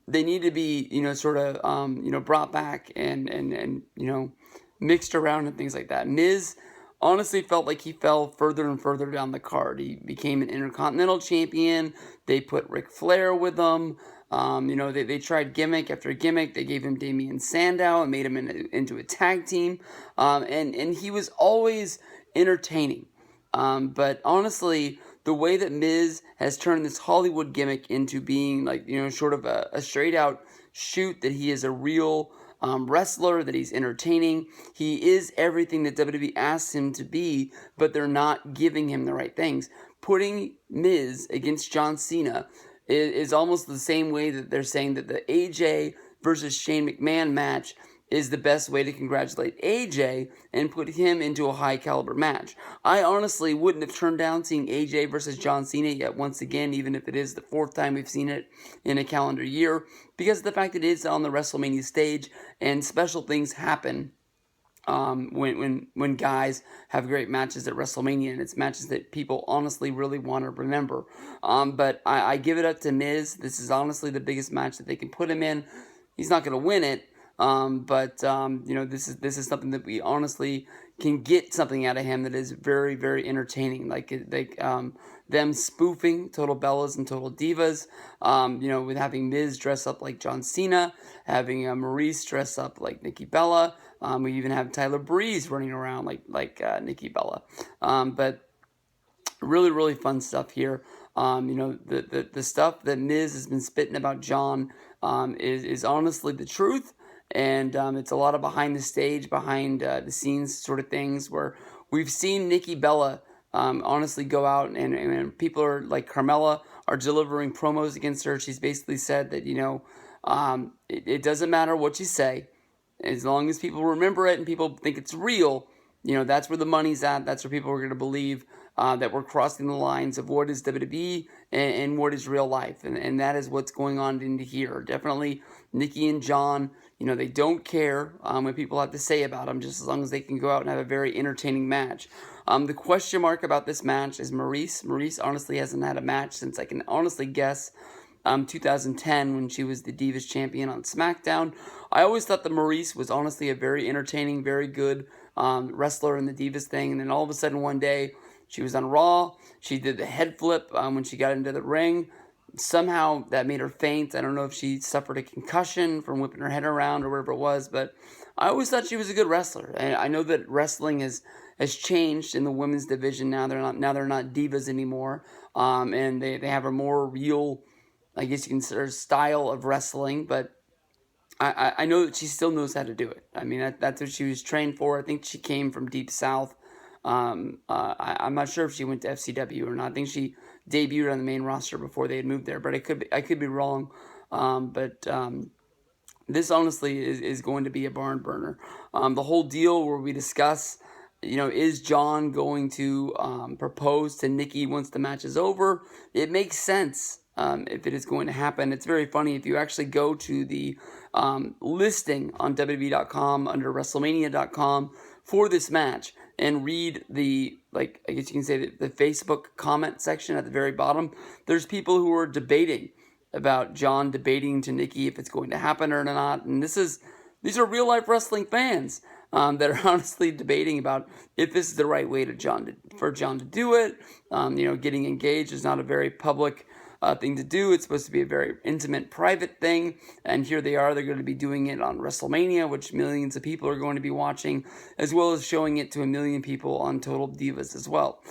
A: they need to be, sort of, brought back and mixed around and things like that. Miz honestly felt like he fell further and further down the card. He became an Intercontinental champion. They put Ric Flair with him. They tried gimmick after gimmick. They gave him Damian Sandow and made him into a tag team. And he was always entertaining. But honestly, the way that Miz has turned this Hollywood gimmick into being sort of a straight out shoot that he is a real wrestler, that he's entertaining. He is everything that WWE asks him to be, but they're not giving him the right things. Putting Miz against John Cena is almost the same way that they're saying that the AJ versus Shane McMahon match is the best way to congratulate AJ and put him into a high caliber match. I honestly wouldn't have turned down seeing AJ versus John Cena yet once again, even if it is the fourth time we've seen it in a calendar year, because of the fact that it is on the WrestleMania stage and special things happen when guys have great matches at WrestleMania, and it's matches that people honestly really want to remember. But I give it up to Miz. This is honestly the biggest match that they can put him in. He's not going to win it. But this is something that we honestly can get something out of him that is very, very entertaining. Like them spoofing Total Bellas and Total Divas, with having Miz dress up like John Cena, having Maryse dress up like Nikki Bella. We even have Tyler Breeze running around like Nikki Bella. But really, really fun stuff here. The stuff that Miz has been spitting about John is honestly the truth. And it's a lot of behind the stage, behind the scenes sort of things where we've seen Nikki Bella honestly go out and people are like Carmella are delivering promos against her. She's basically said that, it doesn't matter what you say. As long as people remember it and people think it's real, that's where the money's at. That's where people are going to believe that we're crossing the lines of what is WWE and what is real life. And that is what's going on into here. Definitely Nikki and John, they don't care what people have to say about them, just as long as they can go out and have a very entertaining match. The question mark about this match is Maryse. Maryse honestly hasn't had a match since I can honestly guess 2010 when she was the Divas champion on SmackDown. I always thought that Maryse was honestly a very entertaining, very good wrestler in the Divas thing. And then all of a sudden one day she was on Raw. She did the head flip when she got into the ring. Somehow that made her faint. I don't know if she suffered a concussion from whipping her head around or whatever it was, but I always thought she was a good wrestler. And I know that wrestling has changed in the women's division now. They're not divas anymore, and they have a more real, I guess you can consider, style of wrestling. But I know that she still knows how to do it. I mean, that's what she was trained for. I think she came from Deep South. I'm not sure if she went to FCW or not. I think she debuted on the main roster before they had moved there, but I could be wrong. But this honestly is going to be a barn burner. The whole deal where we discuss, is John going to propose to Nikki once the match is over? It makes sense if it is going to happen. It's very funny if you actually go to the listing on WWE.com under WrestleMania.com for this match and read the, I guess you can say the Facebook comment section at the very bottom. There's people who are debating about John debating to Nikki if it's going to happen or not. And these are real life wrestling fans that are honestly debating about if this is the right way for John to do it. Getting engaged is not a very public thing to do. It's supposed to be a very intimate, private thing. And here they are. They're going to be doing it on WrestleMania, which millions of people are going to be watching, as well as showing it to 1 million people on Total Divas as well.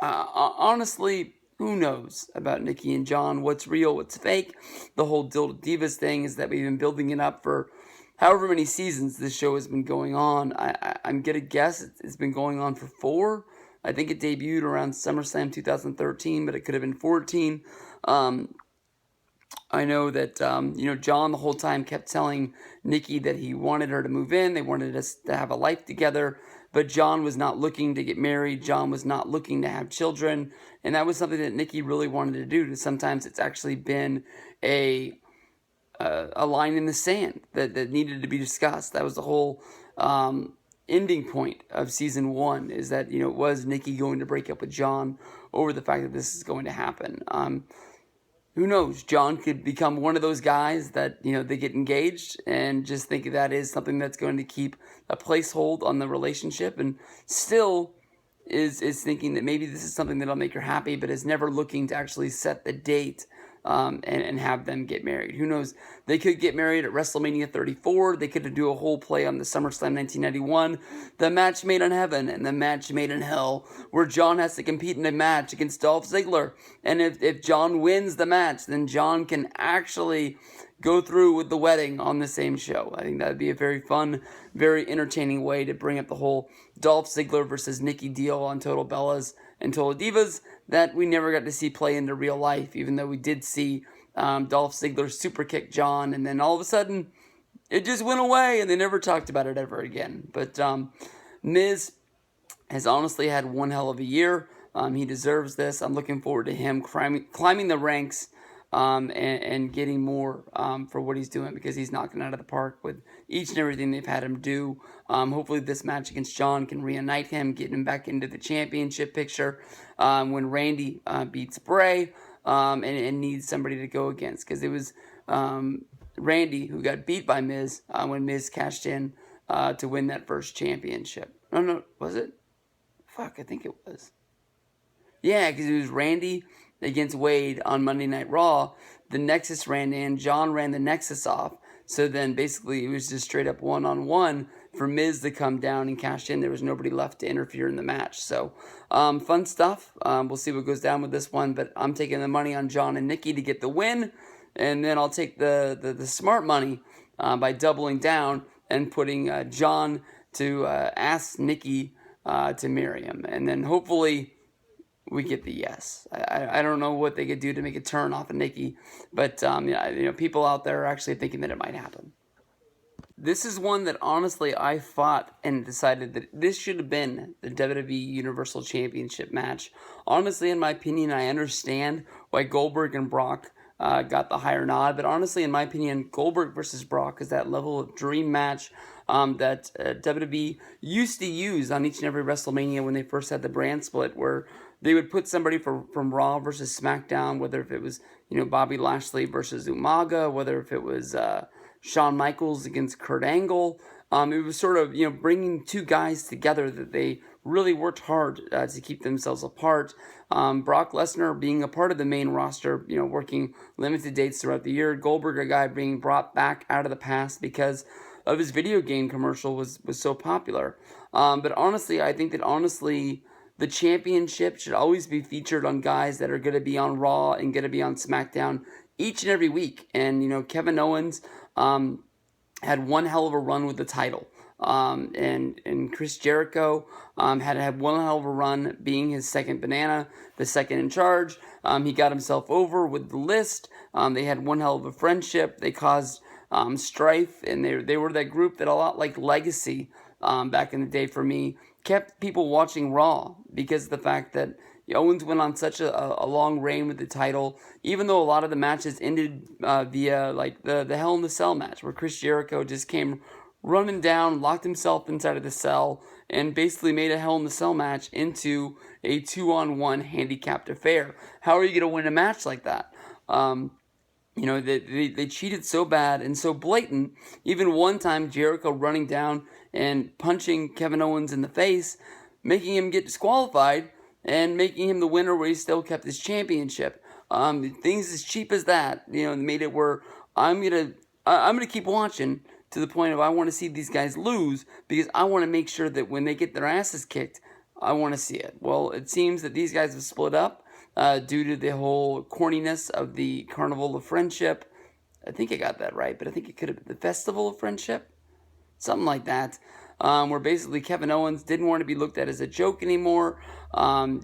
A: Honestly, who knows about Nikki and John? What's real? What's fake? The whole Total Divas thing is that we've been building it up for however many seasons this show has been going on. I'm going to guess it's been going on for 4. I think it debuted around SummerSlam 2013, but it could have been 14. I know that, John the whole time kept telling Nikki that he wanted her to move in. They wanted us to have a life together. But John was not looking to get married. John was not looking to have children. And that was something that Nikki really wanted to do. And sometimes it's actually been a line in the sand that needed to be discussed. That was the whole ending point of season 1, is that, was Nikki going to break up with John over the fact that this is going to happen? Who knows? John could become one of those guys that, they get engaged and just think that is something that's going to keep a placehold on the relationship, and still is thinking that maybe this is something that'll make her happy, but is never looking to actually set the date and have them get married. Who knows? They could get married at WrestleMania 34. They could do a whole play on the SummerSlam 1991, the match made in heaven and the match made in hell, where John has to compete in a match against Dolph Ziggler. And if John wins the match, then John can actually go through with the wedding on the same show. I think that would be a very fun, very entertaining way to bring up the whole Dolph Ziggler versus Nikki deal on Total Bellas and Total Divas that we never got to see play into real life, even though we did see Dolph Ziggler super kick John, and then all of a sudden it just went away and they never talked about it ever again. But Miz has honestly had one hell of a year. He deserves this. I'm looking forward to him climbing the ranks and getting more for what he's doing, because he's knocking out of the park with each and everything they've had him do. Hopefully this match against John can reunite him, get him back into the championship picture when Randy beats Bray and needs somebody to go against, because it was Randy who got beat by Miz when Miz cashed in to win that first championship. No, was it? Fuck, I think it was. Yeah, because it was Randy against Wade on Monday Night Raw. The Nexus ran in. John ran the Nexus off. So then basically it was just straight up one-on-one for Miz to come down and cash in. There was nobody left to interfere in the match. So fun stuff. We'll see what goes down with this one. But I'm taking the money on John and Nikki to get the win. And then I'll take the smart money by doubling down and putting John to ask Nikki to marry him. And then hopefully we get the yes. I don't know what they could do to make a turn off of Nikki, but people out there are actually thinking that it might happen. This is one that honestly I fought and decided that this should have been the WWE Universal Championship match. Honestly, in my opinion, I understand why Goldberg and Brock got the higher nod, but honestly, in my opinion, Goldberg versus Brock is that level of dream match that WWE used to use on each and every WrestleMania when they first had the brand split, where they would put somebody from Raw versus SmackDown, whether if it was Bobby Lashley versus Umaga, whether if it was Shawn Michaels against Kurt Angle. It was sort of bringing two guys together that they really worked hard to keep themselves apart. Brock Lesnar being a part of the main roster, working limited dates throughout the year. Goldberg, a guy being brought back out of the past because of his video game commercial was so popular. But honestly, I think that the championship should always be featured on guys that are going to be on Raw and going to be on SmackDown each and every week. And, Kevin Owens had one hell of a run with the title. And Chris Jericho had one hell of a run being his second banana, the second in charge. He got himself over with the list. They had one hell of a friendship. They caused strife, and they were that group that, a lot like Legacy back in the day for me, kept people watching Raw because of the fact that Owens went on such a long reign with the title, even though a lot of the matches ended via like the Hell in the Cell match, where Chris Jericho just came running down, locked himself inside of the cell, and basically made a Hell in the Cell match into a 2-on-1 handicapped affair. How are you going to win a match like that? They cheated so bad and so blatant. Even one time, Jericho running down and punching Kevin Owens in the face, making him get disqualified and making him the winner where he still kept his championship. Things as cheap as that, made it where I'm gonna keep watching to the point of I want to see these guys lose because I want to make sure that when they get their asses kicked, I want to see it. Well, it seems that these guys have split up due to the whole corniness of the Carnival of Friendship. I think I got that right, but I think it could have been the Festival of Friendship. Something like that, where basically Kevin Owens didn't want to be looked at as a joke anymore.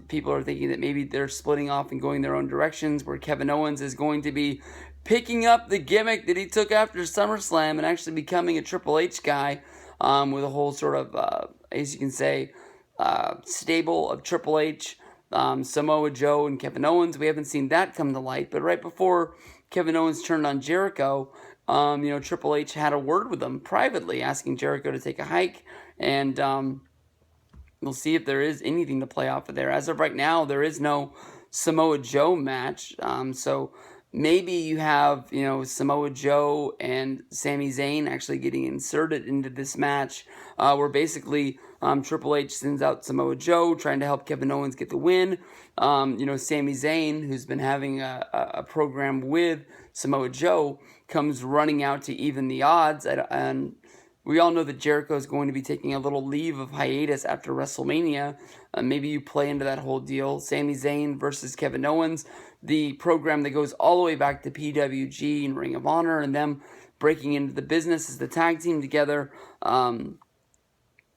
A: People are thinking that maybe they're splitting off and going their own directions, where Kevin Owens is going to be picking up the gimmick that he took after SummerSlam and actually becoming a Triple H guy with a whole sort of, as you can say, stable of Triple H, Samoa Joe, and Kevin Owens. We haven't seen that come to light, but right before Kevin Owens turned on Jericho, Triple H had a word with him privately, asking Jericho to take a hike, and we'll see if there is anything to play off of there. As of right now, there is no Samoa Joe match, so maybe you have, Samoa Joe and Sami Zayn actually getting inserted into this match, where basically Triple H sends out Samoa Joe trying to help Kevin Owens get the win. Sami Zayn, who's been having a program with Samoa Joe, comes running out to even the odds, and we all know that Jericho is going to be taking a little leave of hiatus after WrestleMania. Maybe you play into that whole deal. Sami Zayn versus Kevin Owens, the program that goes all the way back to PWG and Ring of Honor, and them breaking into the business as the tag team together.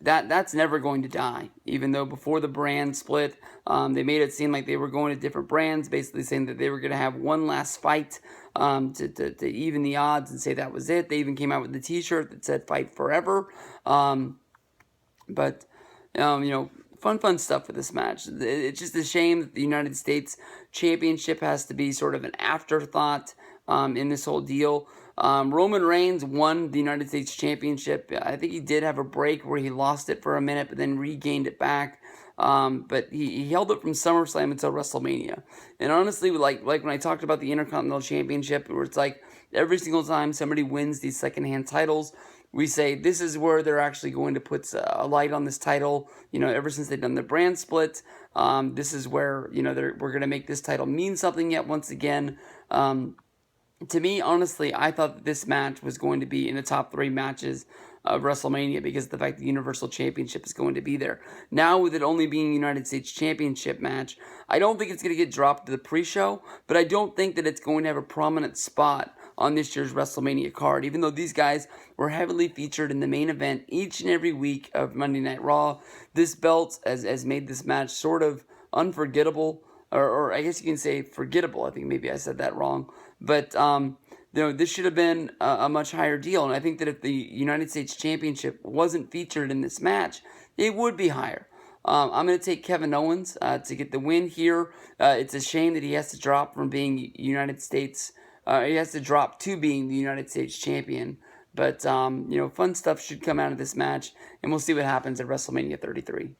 A: That's never going to die. Even though before the brand split, they made it seem like they were going to different brands, basically saying that they were going to have one last fight to even the odds and say that was it. They even came out with the T-shirt that said "Fight Forever." Fun stuff with this match. It's just a shame that the United States Championship has to be sort of an afterthought in this whole deal. Roman Reigns won the United States Championship. I think he did have a break where he lost it for a minute, but then regained it back. But he held it from SummerSlam until WrestleMania. And honestly, like when I talked about the Intercontinental Championship, where it's like every single time somebody wins these secondhand titles, we say this is where they're actually going to put a light on this title. Ever since they've done the brand split, this is where we're going to make this title mean something yet once again. To me, honestly, I thought that this match was going to be in the top 3 matches of WrestleMania because of the fact the Universal Championship is going to be there. Now, with it only being a United States Championship match, I don't think it's going to get dropped to the pre-show, but I don't think that it's going to have a prominent spot on this year's WrestleMania card, even though these guys were heavily featured in the main event each and every week of Monday Night Raw. This belt has made this match sort of unforgettable, or I guess you can say forgettable. I think maybe I said that wrong. But, this should have been a much higher deal. And I think that if the United States Championship wasn't featured in this match, it would be higher. I'm going to take Kevin Owens to get the win here. It's a shame that he has to drop from being United States. He has to drop to being the United States champion. But, fun stuff should come out of this match. And we'll see what happens at WrestleMania 33.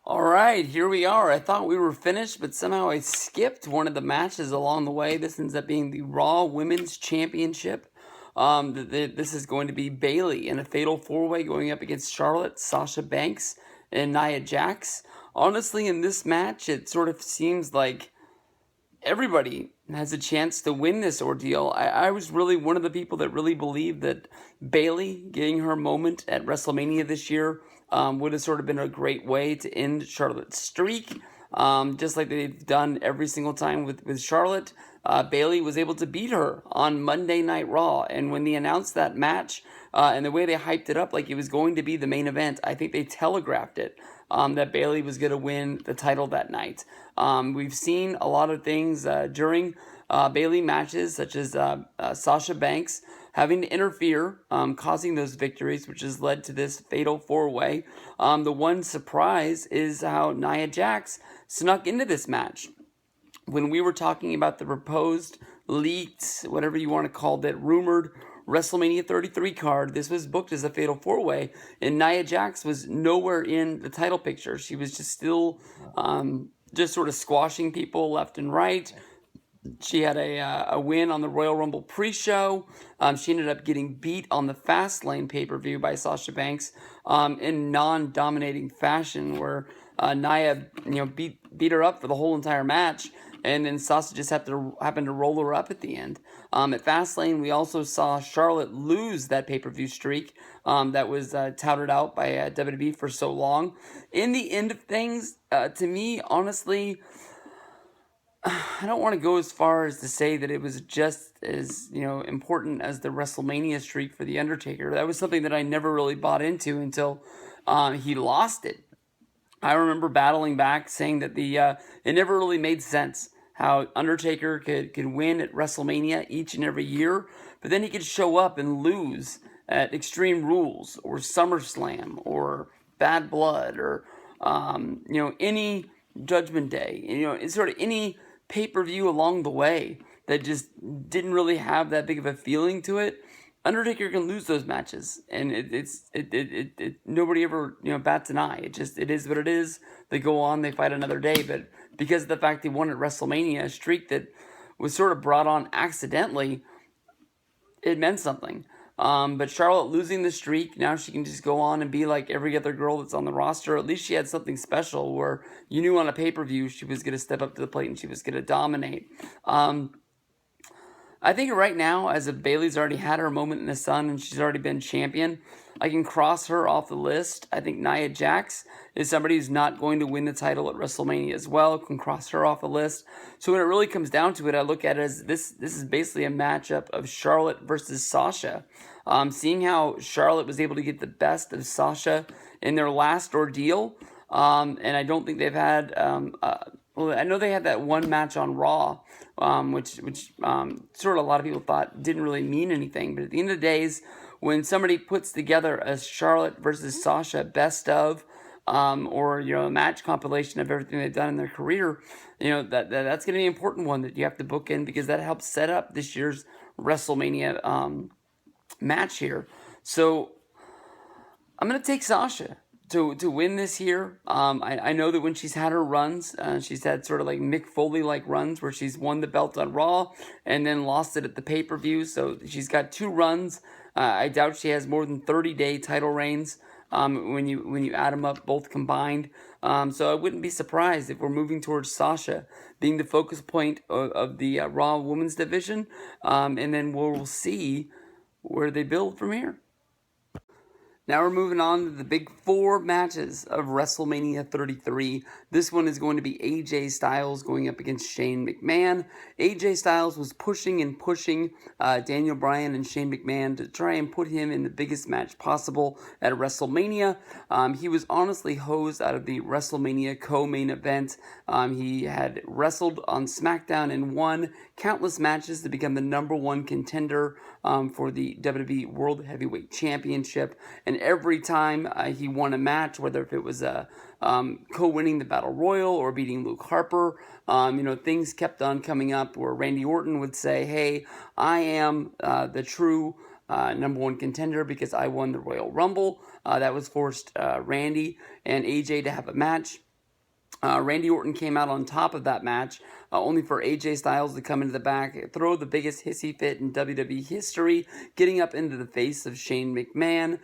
A: Alright, here we are. I thought we were finished, but somehow I skipped one of the matches along the way. This ends up being the Raw Women's Championship. This is going to be Bayley in a fatal 4-way going up against Charlotte, Sasha Banks, and Nia Jax. Honestly, in this match, it sort of seems like everybody has a chance to win this ordeal. I was really one of the people that really believed that Bayley getting her moment at WrestleMania this year would have sort of been a great way to end Charlotte's streak. Just like they've done every single time with Charlotte, Bayley was able to beat her on Monday Night Raw. And when they announced that match, and the way they hyped it up like it was going to be the main event, I think they telegraphed it, that Bayley was going to win the title that night. We've seen a lot of things during Bayley matches, such as Sasha Banks having to interfere, causing those victories, which has led to this fatal 4-way. The one surprise is how Nia Jax snuck into this match. When we were talking about the proposed, leaked, whatever you want to call it, rumored WrestleMania 33 card, this was booked as a fatal 4-way, and Nia Jax was nowhere in the title picture. She was just still just sort of squashing people left and right. She had a win on the Royal Rumble pre-show. She ended up getting beat on the Fastlane pay-per-view by Sasha Banks in non-dominating fashion, where Nia beat her up for the whole entire match, and then Sasha just happened to roll her up at the end. At Fastlane, we also saw Charlotte lose that pay-per-view streak that was touted out by WWE for so long. In the end of things, to me, honestly, I don't want to go as far as to say that it was just as, important as the WrestleMania streak for The Undertaker. That was something that I never really bought into until he lost it. I remember battling back, saying that it never really made sense how Undertaker could win at WrestleMania each and every year, but then he could show up and lose at Extreme Rules or SummerSlam or Bad Blood or any Judgment Day. It's sort of any pay-per-view along the way that just didn't really have that big of a feeling to it. Undertaker can lose those matches, and nobody ever bats an eye. It is what it is. They go on, they fight another day, but because of the fact they won at WrestleMania, a streak that was sort of brought on accidentally, it meant something. But Charlotte losing the streak, now she can just go on and be like every other girl that's on the roster. At least she had something special where you knew on a pay-per-view she was going to step up to the plate and she was going to dominate. I think right now, as if Bayley's already had her moment in the sun and she's already been champion, I can cross her off the list. I think Nia Jax is somebody who's not going to win the title at WrestleMania as well. Can cross her off the list. So when it really comes down to it, I look at it as this is basically a matchup of Charlotte versus Sasha. Seeing how Charlotte was able to get the best of Sasha in their last ordeal, and I don't think they've had... well, I know they had that one match on Raw, which sort of a lot of people thought didn't really mean anything. But at the end of the days, when somebody puts together a Charlotte versus Sasha best of, or a match compilation of everything they've done in their career, that's going to be an important one that you have to book in because that helps set up this year's WrestleMania match here. So I'm going to take Sasha to win this here. I know that when she's had her runs, she's had sort of like Mick Foley-like runs where she's won the belt on Raw and then lost it at the pay-per-view. So she's got 2 runs. I doubt she has more than 30-day title reigns when you add them up both combined. So I wouldn't be surprised if we're moving towards Sasha being the focus point of the Raw Women's division. And then we'll see where they build from here. Now we're moving on to the big 4 matches of WrestleMania 33. This one is going to be AJ Styles going up against Shane McMahon. AJ Styles was pushing Daniel Bryan and Shane McMahon to try and put him in the biggest match possible at WrestleMania. He was honestly hosed out of the WrestleMania co-main event. He had wrestled on SmackDown and won countless matches to become the #1 contender for the WWE World Heavyweight Championship. And every time he won a match, whether if it was co-winning the Battle Royal or beating Luke Harper, things kept on coming up where Randy Orton would say, hey, I am the true #1 contender because I won the Royal Rumble. That was forced Randy and AJ to have a match. Randy Orton came out on top of that match, only for AJ Styles to come into the back, throw the biggest hissy fit in WWE history, getting up into the face of Shane McMahon,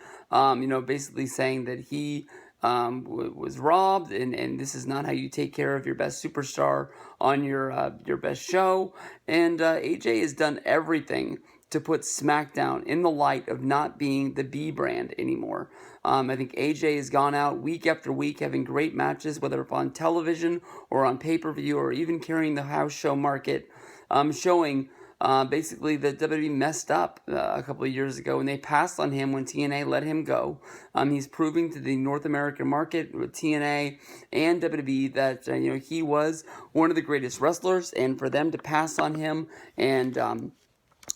A: basically saying that he was robbed, and this is not how you take care of your best superstar on your best show. And AJ has done everything to put SmackDown in the light of not being the B brand anymore. I think AJ has gone out week after week having great matches, whether on television or on pay-per-view or even carrying the house show market, showing basically that WWE messed up a couple of years ago and they passed on him when TNA let him go. He's proving to the North American market with TNA and WWE that he was one of the greatest wrestlers, and for them to pass on him and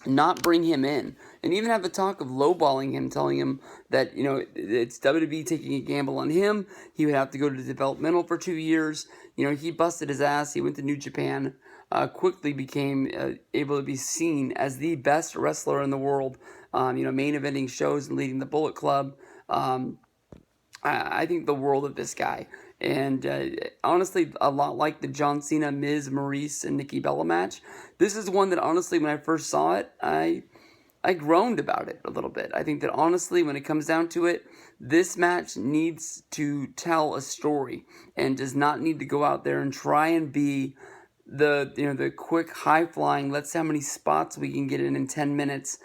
A: not bring him in, and even have the talk of lowballing him, telling him that, it's WWE taking a gamble on him. He would have to go to developmental for 2 years. He busted his ass. He went to New Japan, quickly became able to be seen as the best wrestler in the world, main eventing shows and leading the Bullet Club. I think the world of this guy. And honestly, a lot like the John Cena, Miz, Maryse, and Nikki Bella match, this is one that honestly, when I first saw it, I groaned about it a little bit. I think that honestly, when it comes down to it, this match needs to tell a story and does not need to go out there and try and be the quick, high-flying, let's see how many spots we can get in 10 minutes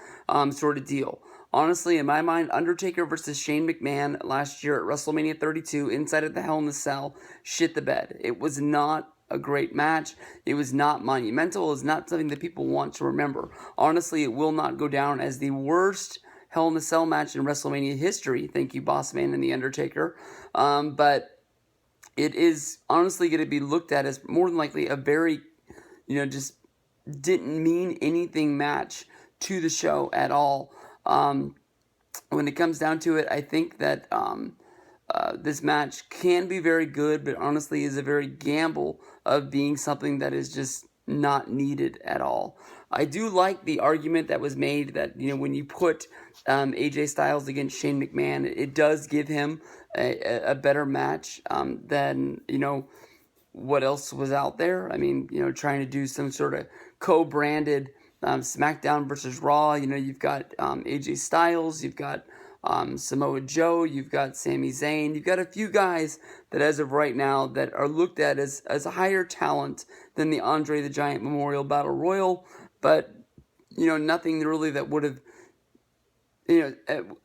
A: sort of deal. Honestly, in my mind, Undertaker versus Shane McMahon last year at WrestleMania 32 inside of the Hell in a Cell shit the bed. It was not a great match. It was not monumental. It was not something that people want to remember. Honestly, it will not go down as the worst Hell in a Cell match in WrestleMania history. Thank you, Boss Man and The Undertaker. But it is honestly going to be looked at as more than likely a very just didn't mean anything match to the show at all. When it comes down to it, I think that this match can be very good, but honestly is a very gamble of being something that is just not needed at all. I do like the argument that was made that, when you put AJ Styles against Shane McMahon, it does give him a better match than, what else was out there. I mean, trying to do some sort of co-branded SmackDown versus Raw. You've got AJ Styles, you've got Samoa Joe, you've got Sami Zayn, you've got a few guys that as of right now that are looked at as a higher talent than the Andre the Giant Memorial Battle Royal, but, nothing really that would have,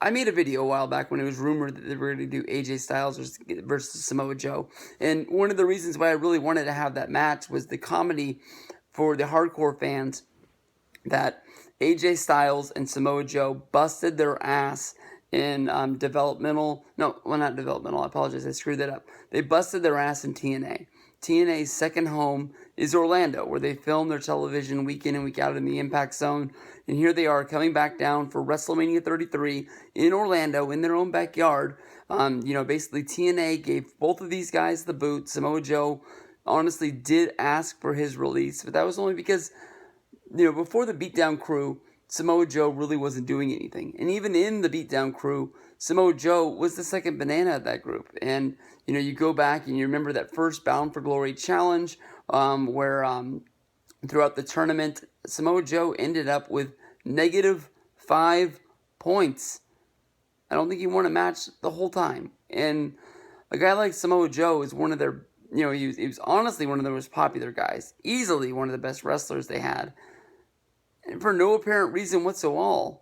A: I made a video a while back when it was rumored that they were going to do AJ Styles versus Samoa Joe. And one of the reasons why I really wanted to have that match was the comedy for the hardcore fans that AJ Styles and Samoa Joe busted their ass in not developmental, I apologize, I screwed that up. They busted their ass in TNA. TNA's second home is Orlando, where they film their television week in and week out in the Impact Zone. And here they are coming back down for WrestleMania 33 in Orlando in their own backyard. Basically TNA gave both of these guys the boot. Samoa Joe honestly did ask for his release, but that was only because, before the Beatdown crew, Samoa Joe really wasn't doing anything. And even in the Beatdown crew, Samoa Joe was the second banana of that group. And, you go back and you remember that first Bound for Glory challenge where throughout the tournament, Samoa Joe ended up with -5 points. I don't think he won a match the whole time. And a guy like Samoa Joe is one of their, he was honestly one of the most popular guys. Easily one of the best wrestlers they had. And for no apparent reason whatsoever,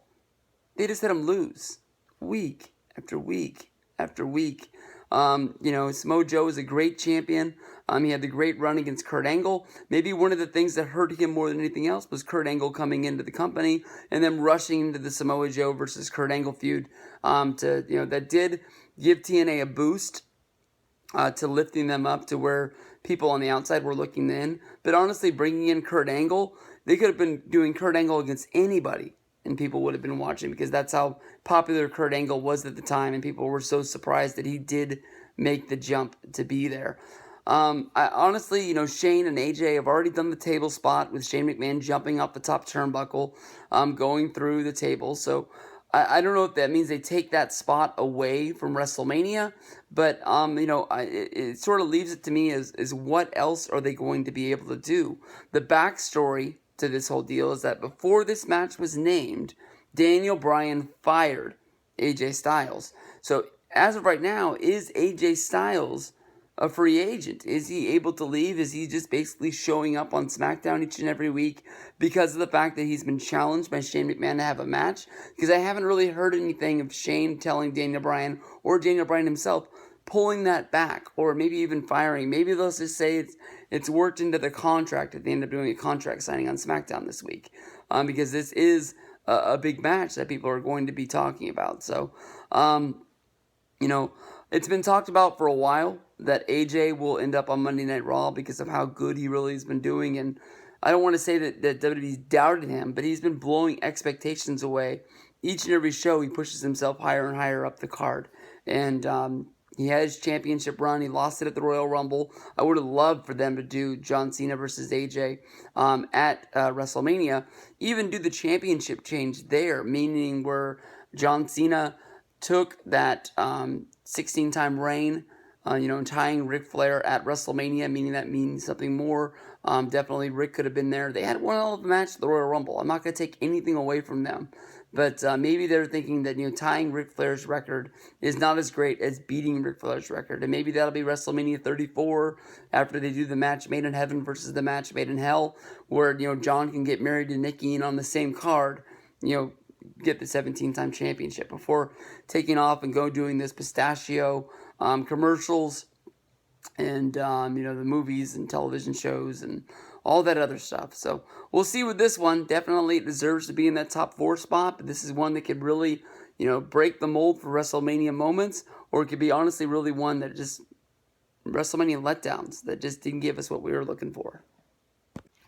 A: they just let him lose week after week after week. Samoa Joe is a great champion. He had the great run against Kurt Angle. Maybe one of the things that hurt him more than anything else was Kurt Angle coming into the company and then rushing into the Samoa Joe versus Kurt Angle feud. That did give TNA a boost to lifting them up to where people on the outside were looking in. But honestly, bringing in Kurt Angle, they could have been doing Kurt Angle against anybody, and people would have been watching because that's how popular Kurt Angle was at the time, and people were so surprised that he did make the jump to be there. Honestly, Shane and AJ have already done the table spot with Shane McMahon jumping off the top turnbuckle, going through the table. So I don't know if that means they take that spot away from WrestleMania, but it sort of leaves it to me as what else are they going to be able to do? The backstory to this whole deal is that before this match was named, Daniel Bryan fired AJ Styles. So as of right now, is AJ Styles a free agent? Is he able to leave? Is he just basically showing up on SmackDown each and every week because of the fact that he's been challenged by Shane McMahon to have a match? Because I haven't really heard anything of Shane telling Daniel Bryan or Daniel Bryan himself pulling that back or maybe even firing. Maybe they'll just say it's worked into the contract if they end up doing a contract signing on SmackDown this week. Because this is a big match that people are going to be talking about. So, it's been talked about for a while that AJ will end up on Monday Night Raw because of how good he really has been doing. And I don't want to say that WWE's doubted him, but he's been blowing expectations away. Each and every show, he pushes himself higher and higher up the card. And he had his championship run. He lost it at the Royal Rumble. I would have loved for them to do John Cena versus AJ at WrestleMania. Even do the championship change there, meaning where John Cena took that 16-time reign, tying Ric Flair at WrestleMania, meaning that means something more. Definitely Rick could have been there. They had one hell of a match at the Royal Rumble. I'm not going to take anything away from them. But maybe they're thinking that, tying Ric Flair's record is not as great as beating Ric Flair's record. And maybe that'll be WrestleMania 34 after they do the match made in heaven versus the match made in hell, where, John can get married to Nikki and on the same card, get the 17-time championship before taking off and doing this pistachio commercials and, the movies and television shows and all that other stuff. So we'll see with this one. Definitely it deserves to be in that top 4 spot, but this is one that could really, break the mold for WrestleMania moments, or it could be honestly really one that just WrestleMania letdowns that just didn't give us what we were looking for.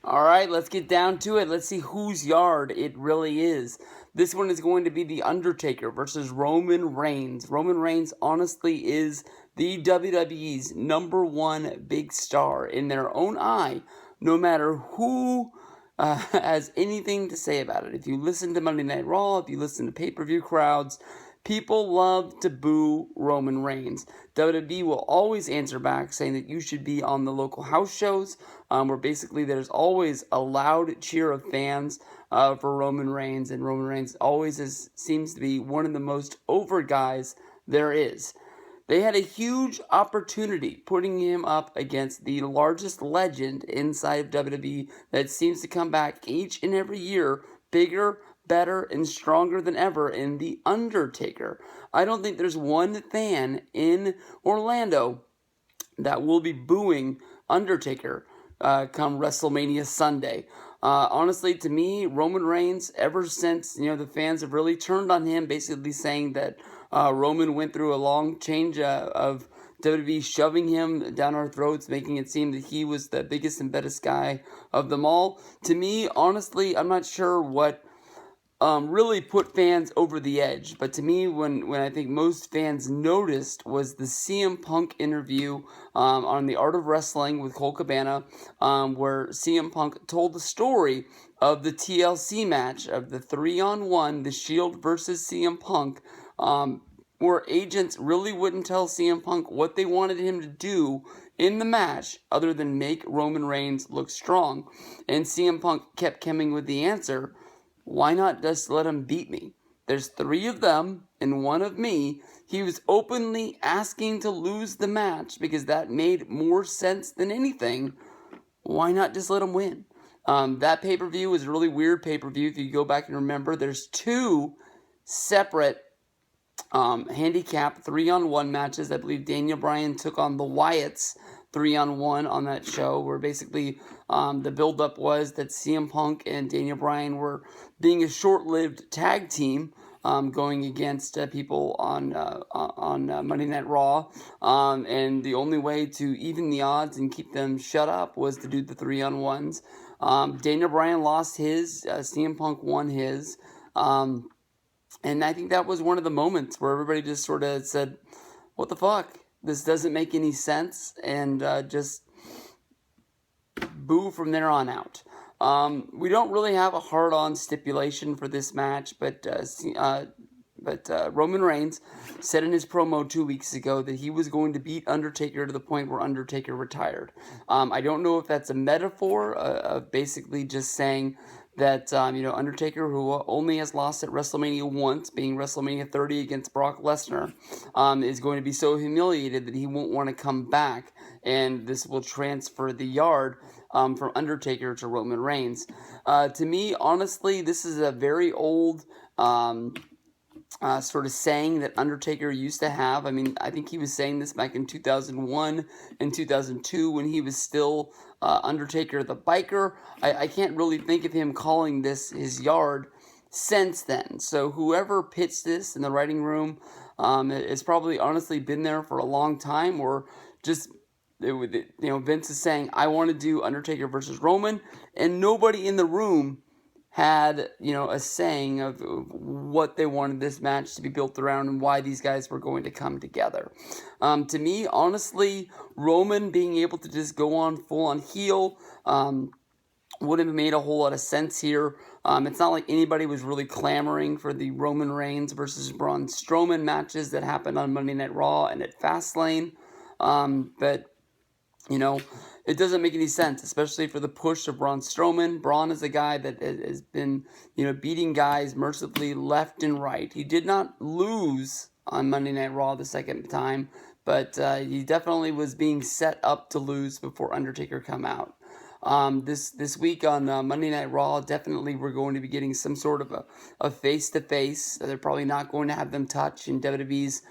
A: All right, let's get down to it. Let's see whose yard it really is. This one is going to be The Undertaker versus Roman Reigns. Roman Reigns, honestly, is the WWE's #1 big star in their own eye, no matter who has anything to say about it. If you listen to Monday Night Raw, if you listen to pay-per-view crowds, people love to boo Roman Reigns. WWE will always answer back saying that you should be on the local house shows, where basically there's always a loud cheer of fans for Roman Reigns, and Roman Reigns always seems to be one of the most over guys there is. They had a huge opportunity putting him up against the largest legend inside of WWE that seems to come back each and every year, bigger, better, and stronger than ever, in The Undertaker. I don't think there's one fan in Orlando that will be booing Undertaker come WrestleMania Sunday. Honestly, to me, Roman Reigns, ever since the fans have really turned on him, basically saying that Roman went through a long change of WWE shoving him down our throats, making it seem that he was the biggest and baddest guy of them all. To me, honestly, I'm not sure what really put fans over the edge. But to me, when I think most fans noticed was the CM Punk interview on The Art of Wrestling with Cole Cabana, where CM Punk told the story of the TLC match of the 3-on-1, The Shield versus CM Punk, where agents really wouldn't tell CM Punk what they wanted him to do in the match other than make Roman Reigns look strong. And CM Punk kept coming with the answer, why not just let him beat me? There's 3 of them and 1 of me. He was openly asking to lose the match because that made more sense than anything. Why not just let him win? That pay-per-view was a really weird pay-per-view. If you go back and remember, there's 2 separate handicap 3-on-1 matches. I believe Daniel Bryan took on the Wyatts 3-on-1 on that show, where basically the build-up was that CM Punk and Daniel Bryan were being a short-lived tag team going against people on Monday Night Raw, and the only way to even the odds and keep them shut up was to do the 3-on-1s. Daniel Bryan lost his, CM Punk won his, and I think that was one of the moments where everybody just sort of said, what the fuck? This doesn't make any sense, and just boo from there on out. We don't really have a hard-on stipulation for this match, but Roman Reigns said in his promo 2 weeks ago that he was going to beat Undertaker to the point where Undertaker retired. I don't know if that's a metaphor of basically just saying that, Undertaker, who only has lost at WrestleMania once, being WrestleMania 30 against Brock Lesnar, is going to be so humiliated that he won't want to come back, and this will transfer the yard from Undertaker to Roman Reigns. To me, honestly, this is a very old sort of saying that Undertaker used to have. I mean, I think he was saying this back in 2001 and 2002 when he was still Undertaker the Biker. I can't really think of him calling this his yard since then. So whoever pitched this in the writing room has probably honestly been there for a long time, or just Vince is saying, I want to do Undertaker versus Roman, and nobody in the room had, a saying of what they wanted this match to be built around and why these guys were going to come together. To me, honestly, Roman being able to just go on full on heel wouldn't have made a whole lot of sense here. It's not like anybody was really clamoring for the Roman Reigns versus Braun Strowman matches that happened on Monday Night Raw and at Fastlane. But it doesn't make any sense, especially for the push of Braun Strowman. Braun is a guy that has been, beating guys mercifully left and right. He did not lose on Monday Night Raw the second time, but he definitely was being set up to lose before Undertaker come out. This week on Monday Night Raw, definitely we're going to be getting some sort of a face-to-face. They're probably not going to have them touch in WWE's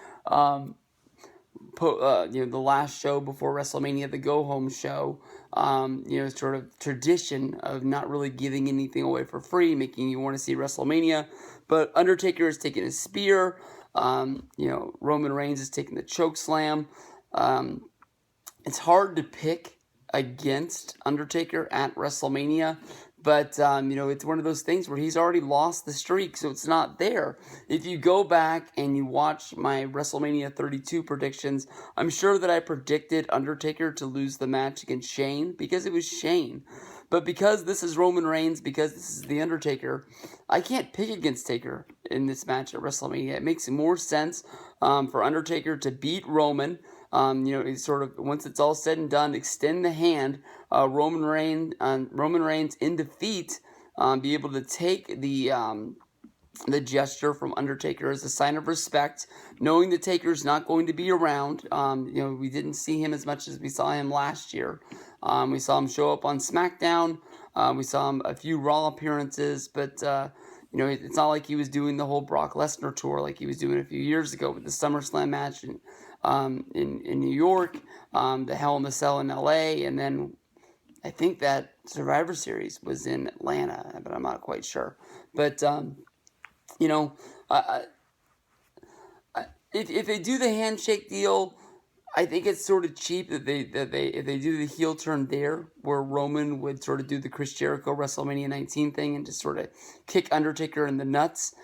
A: the last show before WrestleMania, the go-home show, sort of tradition of not really giving anything away for free, making you want to see WrestleMania. But Undertaker is taking a spear. Roman Reigns is taking the choke slam. It's hard to pick against Undertaker at WrestleMania. But, it's one of those things where he's already lost the streak, so it's not there. If you go back and you watch my WrestleMania 32 predictions, I'm sure that I predicted Undertaker to lose the match against Shane, because it was Shane. But because this is Roman Reigns, because this is The Undertaker, I can't pick against Taker in this match at WrestleMania. It makes more sense for Undertaker to beat Roman. It's sort of, once it's all said and done, extend the hand, Roman Reigns in defeat, be able to take the gesture from Undertaker as a sign of respect, knowing the Taker's not going to be around. We didn't see him as much as we saw him last year. We saw him show up on SmackDown. We saw him a few Raw appearances, but it's not like he was doing the whole Brock Lesnar tour like he was doing a few years ago with the SummerSlam match in New York, the Hell in the Cell in LA, and then I think that Survivor Series was in Atlanta, but I'm not quite sure. But if they do the handshake deal, I think it's sort of cheap that if they do the heel turn there, where Roman would sort of do the Chris Jericho WrestleMania 19 thing and just sort of kick Undertaker in the nuts.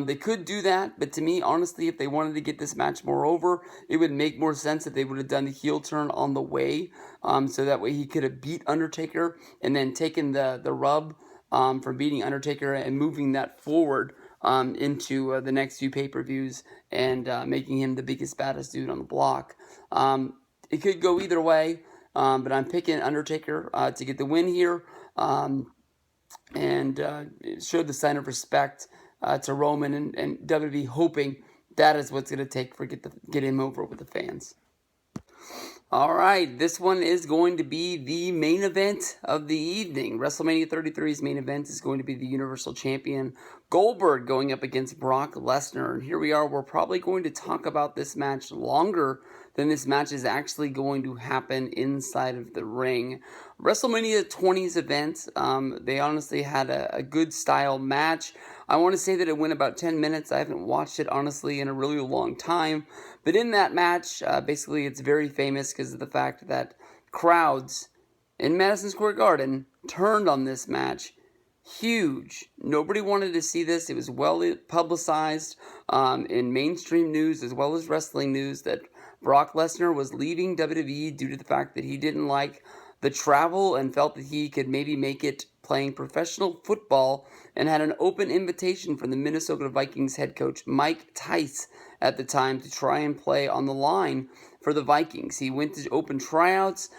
A: They could do that, but to me, honestly, if they wanted to get this match more over, it would make more sense if they would have done the heel turn on the way, so that way he could have beat Undertaker and then taken the rub from beating Undertaker and moving that forward into the next few pay-per-views and making him the biggest, baddest dude on the block. It could go either way, but I'm picking Undertaker to get the win here and show the sign of respect to Roman and WWE, hoping that is what's going to take for get him over with the fans. All right, this one is going to be the main event of the evening. WrestleMania 33's main event is going to be the Universal Champion Goldberg going up against Brock Lesnar. And here we are, we're probably going to talk about this match longer than this match is actually going to happen inside of the ring. WrestleMania 20's event, they honestly had a good style match. I want to say that it went about 10 minutes. I haven't watched it, honestly, in a really long time. But in that match, basically, it's very famous because of the fact that crowds in Madison Square Garden turned on this match. Huge. Nobody wanted to see this. It was well publicized in mainstream news as well as wrestling news that Brock Lesnar was leaving WWE due to the fact that he didn't like the travel and felt that he could maybe make it playing professional football, and had an open invitation from the Minnesota Vikings head coach Mike Tice at the time to try and play on the line for the Vikings. He went to open tryouts.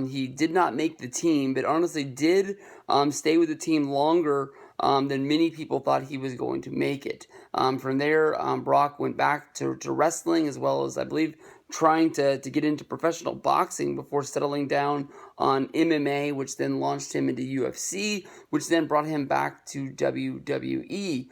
A: He did not make the team, but honestly did stay with the team longer than many people thought he was going to make it. From there, Brock went back to wrestling, as well as, I believe, trying to get into professional boxing before settling down on MMA, which then launched him into UFC, which then brought him back to WWE.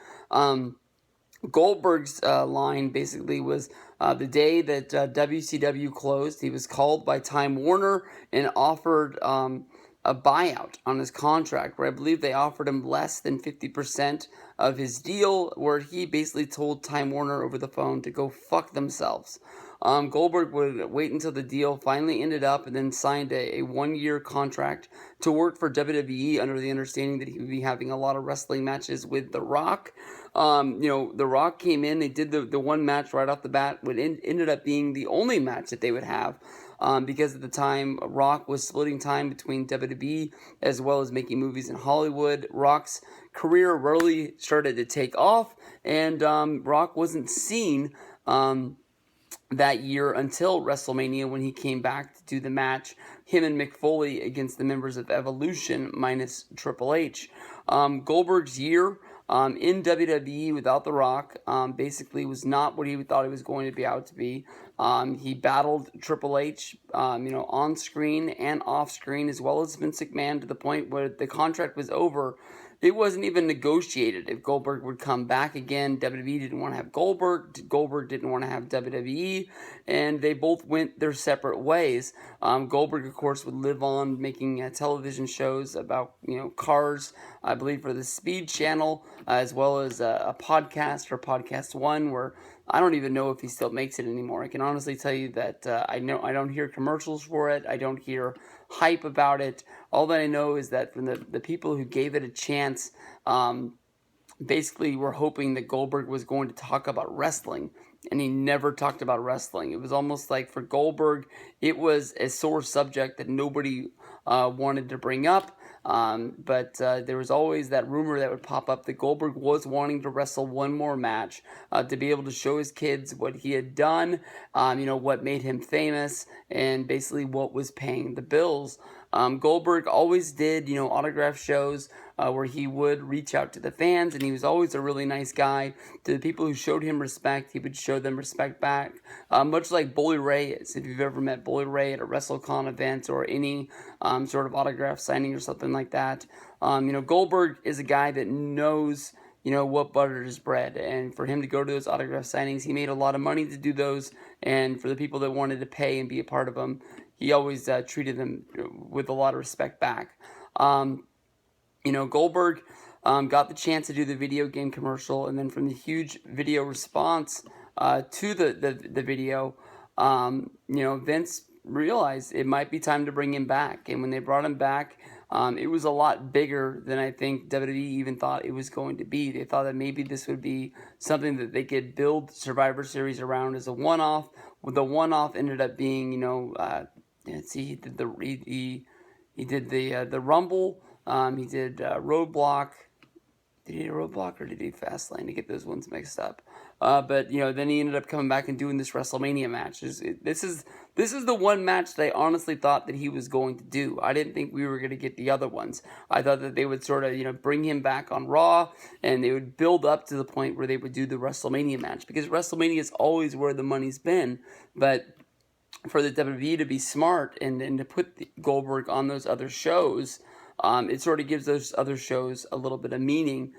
A: Goldberg's line basically was the day that WCW closed, he was called by Time Warner and offered a buyout on his contract, where I believe they offered him less than 50% of his deal, where he basically told Time Warner over the phone to go fuck themselves. Goldberg would wait until the deal finally ended up and then signed a one-year contract to work for WWE under the understanding that he would be having a lot of wrestling matches with The Rock. The Rock came in, they did the one match right off the bat, ended up being the only match that they would have. Because at the time, Rock was splitting time between WWE as well as making movies in Hollywood. Rock's career really started to take off, and Rock wasn't seen that year until WrestleMania, when he came back to do the match, him and Mick Foley against the members of Evolution minus Triple H. Goldberg's year in WWE without The Rock basically was not what he thought he was going to be out to be. He battled Triple H, on screen and off screen, as well as Vince McMahon, to the point where the contract was over. It wasn't even negotiated if Goldberg would come back again. WWE didn't want to have Goldberg. Goldberg didn't want to have WWE. And they both went their separate ways. Goldberg, of course, would live on making television shows about, cars, I believe, for the Speed Channel, as well as a podcast, or Podcast One, where I don't even know if he still makes it anymore. I can honestly tell you that I don't hear commercials for it. I don't hear hype about it. All that I know is that from the people who gave it a chance, basically were hoping that Goldberg was going to talk about wrestling, and he never talked about wrestling. It was almost like for Goldberg, it was a sore subject that nobody wanted to bring up. But there was always that rumor that would pop up that Goldberg was wanting to wrestle one more match to be able to show his kids what he had done, what made him famous, and basically what was paying the bills. Goldberg always did, autograph shows where he would reach out to the fans, and he was always a really nice guy. To the people who showed him respect, he would show them respect back, much like Wwe Ray is. If you've ever met Wwe Ray at a WrestleCon event or any sort of autograph signing or something like that, Goldberg is a guy that knows what butter is bread, and for him to go to those autograph signings, he made a lot of money to do those, and for the people that wanted to pay and be a part of them, he always treated them with a lot of respect back. Goldberg got the chance to do the video game commercial, and then from the huge video response to the video, Vince realized it might be time to bring him back. And when they brought him back, it was a lot bigger than I think WWE even thought it was going to be. They thought that maybe this would be something that they could build Survivor Series around as a one-off. Well, the one-off ended up being, he did the Rumble. He did Roadblock. Did he do Roadblock or did he do Fastlane? To get those ones mixed up. But then he ended up coming back and doing this WrestleMania match. This is the one match that I honestly thought that he was going to do. I didn't think we were going to get the other ones. I thought that they would sort of bring him back on Raw, and they would build up to the point where they would do the WrestleMania match, because WrestleMania is always where the money's been. But for the WWE to be smart and to put Goldberg on those other shows, it sort of gives those other shows a little bit of meaning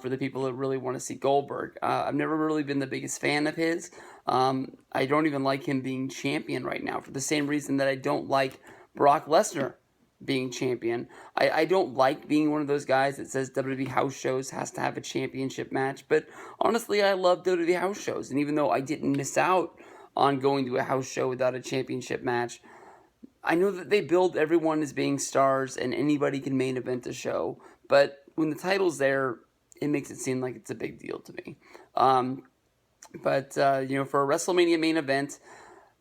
A: for the people that really want to see Goldberg. I've never really been the biggest fan of his. I don't even like him being champion right now, for the same reason that I don't like Brock Lesnar being champion. I don't like being one of those guys that says WWE house shows has to have a championship match, but honestly, I love WWE house shows, and even though I didn't miss out on going to a house show without a championship match, I know that they build everyone as being stars and anybody can main event a show, but when the title's there, it makes it seem like it's a big deal to me. But for a WrestleMania main event,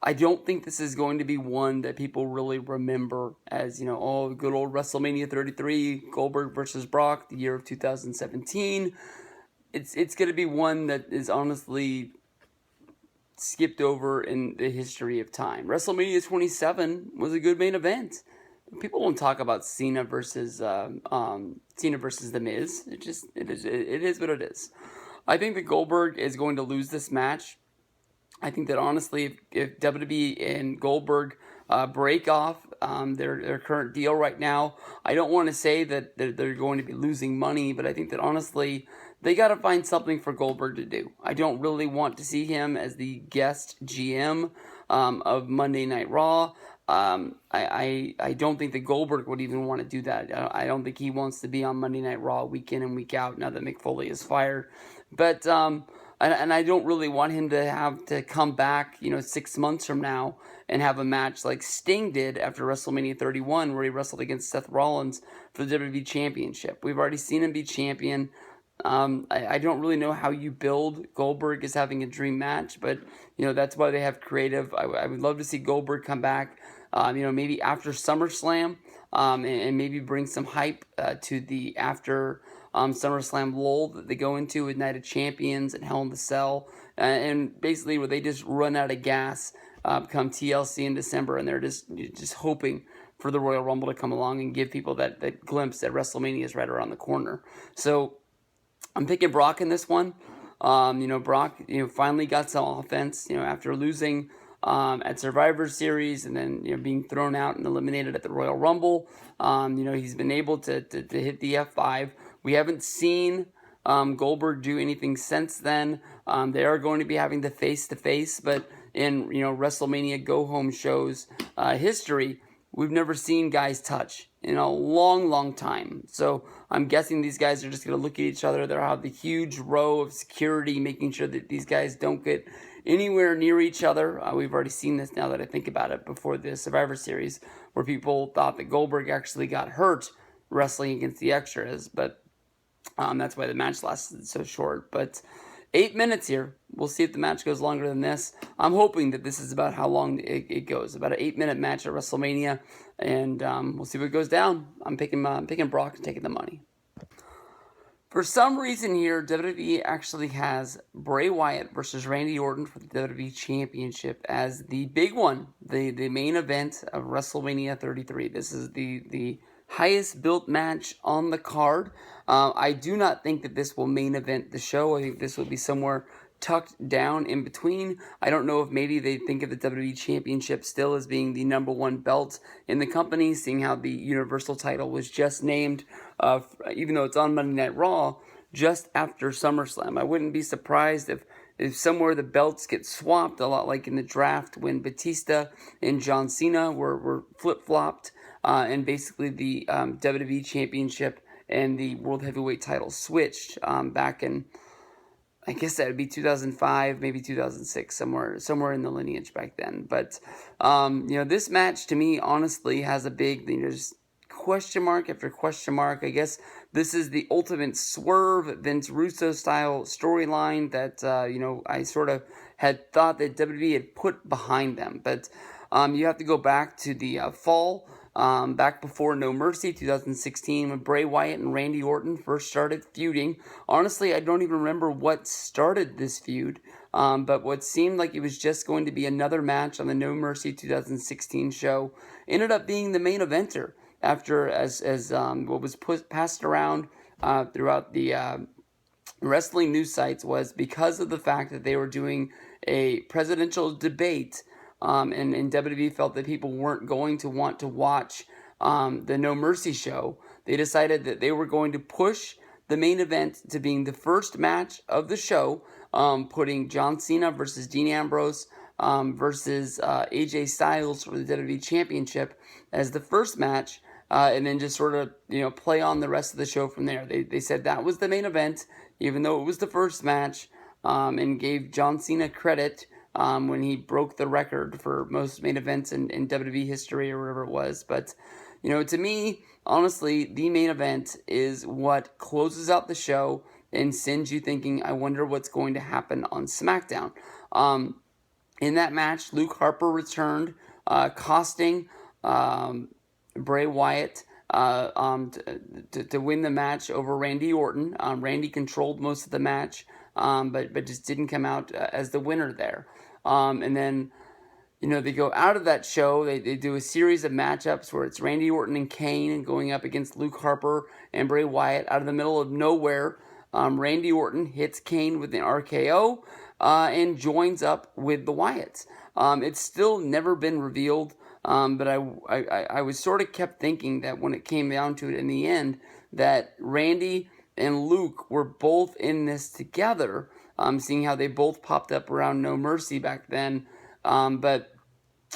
A: I don't think this is going to be one that people really remember as, good old WrestleMania 33, Goldberg versus Brock, the year of 2017. It's going to be one that is honestly skipped over in the history of time. WrestleMania 27 was a good main event. People don't talk about Cena versus The Miz. It is what it is. I think that Goldberg is going to lose this match. I think that honestly, if WWE and Goldberg break off their current deal right now, I don't want to say that they're going to be losing money, but I think that honestly, they got to find something for Goldberg to do. I don't really want to see him as the guest GM of Monday Night Raw. I don't think that Goldberg would even want to do that. I don't think he wants to be on Monday Night Raw week in and week out now that Mick Foley is fired. But and I don't really want him to have to come back, 6 months from now and have a match like Sting did after WrestleMania 31, where he wrestled against Seth Rollins for the WWE Championship. We've already seen him be champion. I don't really know how you build Goldberg as having a dream match, but that's why they have creative. I would love to see Goldberg come back, maybe after SummerSlam, and maybe bring some hype to the after SummerSlam lull that they go into with Night of Champions and Hell in the Cell, and basically where they just run out of gas come TLC in December, and they're just hoping for the Royal Rumble to come along and give people that glimpse that WrestleMania is right around the corner. So I'm picking Brock in this one. Brock, finally got some offense, after losing at Survivor Series and then, being thrown out and eliminated at the Royal Rumble. He's been able to hit the F5. We haven't seen Goldberg do anything since then. They are going to be having the face-to-face, but in, WrestleMania go-home shows history, we've never seen guys touch in a long, long time. So I'm guessing these guys are just going to look at each other. They'll have the huge row of security making sure that these guys don't get anywhere near each other. We've already seen this now that I think about it before the Survivor Series, where people thought that Goldberg actually got hurt wrestling against the Extras, but that's why the match lasted so short. But 8 minutes here. We'll see if the match goes longer than this. I'm hoping that this is about how long it goes. About an 8-minute match at WrestleMania. And we'll see what goes down. I'm picking Brock and taking the money. For some reason here, WWE actually has Bray Wyatt versus Randy Orton for the WWE Championship as the big one. The main event of WrestleMania 33. This is the highest built match on the card. I do not think that this will main event the show. I think this will be somewhere tucked down in between. I don't know if maybe they think of the WWE Championship still as being the number one belt in the company, seeing how the Universal title was just named, even though it's on Monday Night Raw, just after SummerSlam. I wouldn't be surprised if somewhere the belts get swapped, a lot like in the draft when Batista and John Cena were flip-flopped, and basically the WWE Championship and the World Heavyweight title switched back in, I guess that would be 2005, maybe 2006, somewhere in the lineage back then. But this match to me honestly has a big, just question mark after question mark. I guess this is the ultimate swerve, Vince Russo style storyline that I sort of had thought that WWE had put behind them. But you have to go back to the fall. Back before No Mercy, 2016, when Bray Wyatt and Randy Orton first started feuding. Honestly, I don't even remember what started this feud, but what seemed like it was just going to be another match on the No Mercy 2016 show ended up being the main eventer after, as what was passed around throughout the wrestling news sites was because of the fact that they were doing a presidential debate. And WWE felt that people weren't going to want to watch the No Mercy show. They decided that they were going to push the main event to being the first match of the show, putting John Cena versus Dean Ambrose versus AJ Styles for the WWE Championship as the first match, and then just sort of play on the rest of the show from there. They said that was the main event, even though it was the first match, and gave John Cena credit when he broke the record for most main events in WWE history or whatever it was. But, to me, honestly, the main event is what closes out the show and sends you thinking, I wonder what's going to happen on SmackDown. In that match, Luke Harper returned, costing Bray Wyatt to win the match over Randy Orton. Randy controlled most of the match, but just didn't come out as the winner there. And then, they go out of that show. They do a series of matchups where it's Randy Orton and Kane and going up against Luke Harper and Bray Wyatt. Out of the middle of nowhere, Randy Orton hits Kane with an RKO and joins up with the Wyatts. It's still never been revealed, but I was sort of kept thinking that when it came down to it in the end, that Randy and Luke were both in this together, seeing how they both popped up around No Mercy back then. But,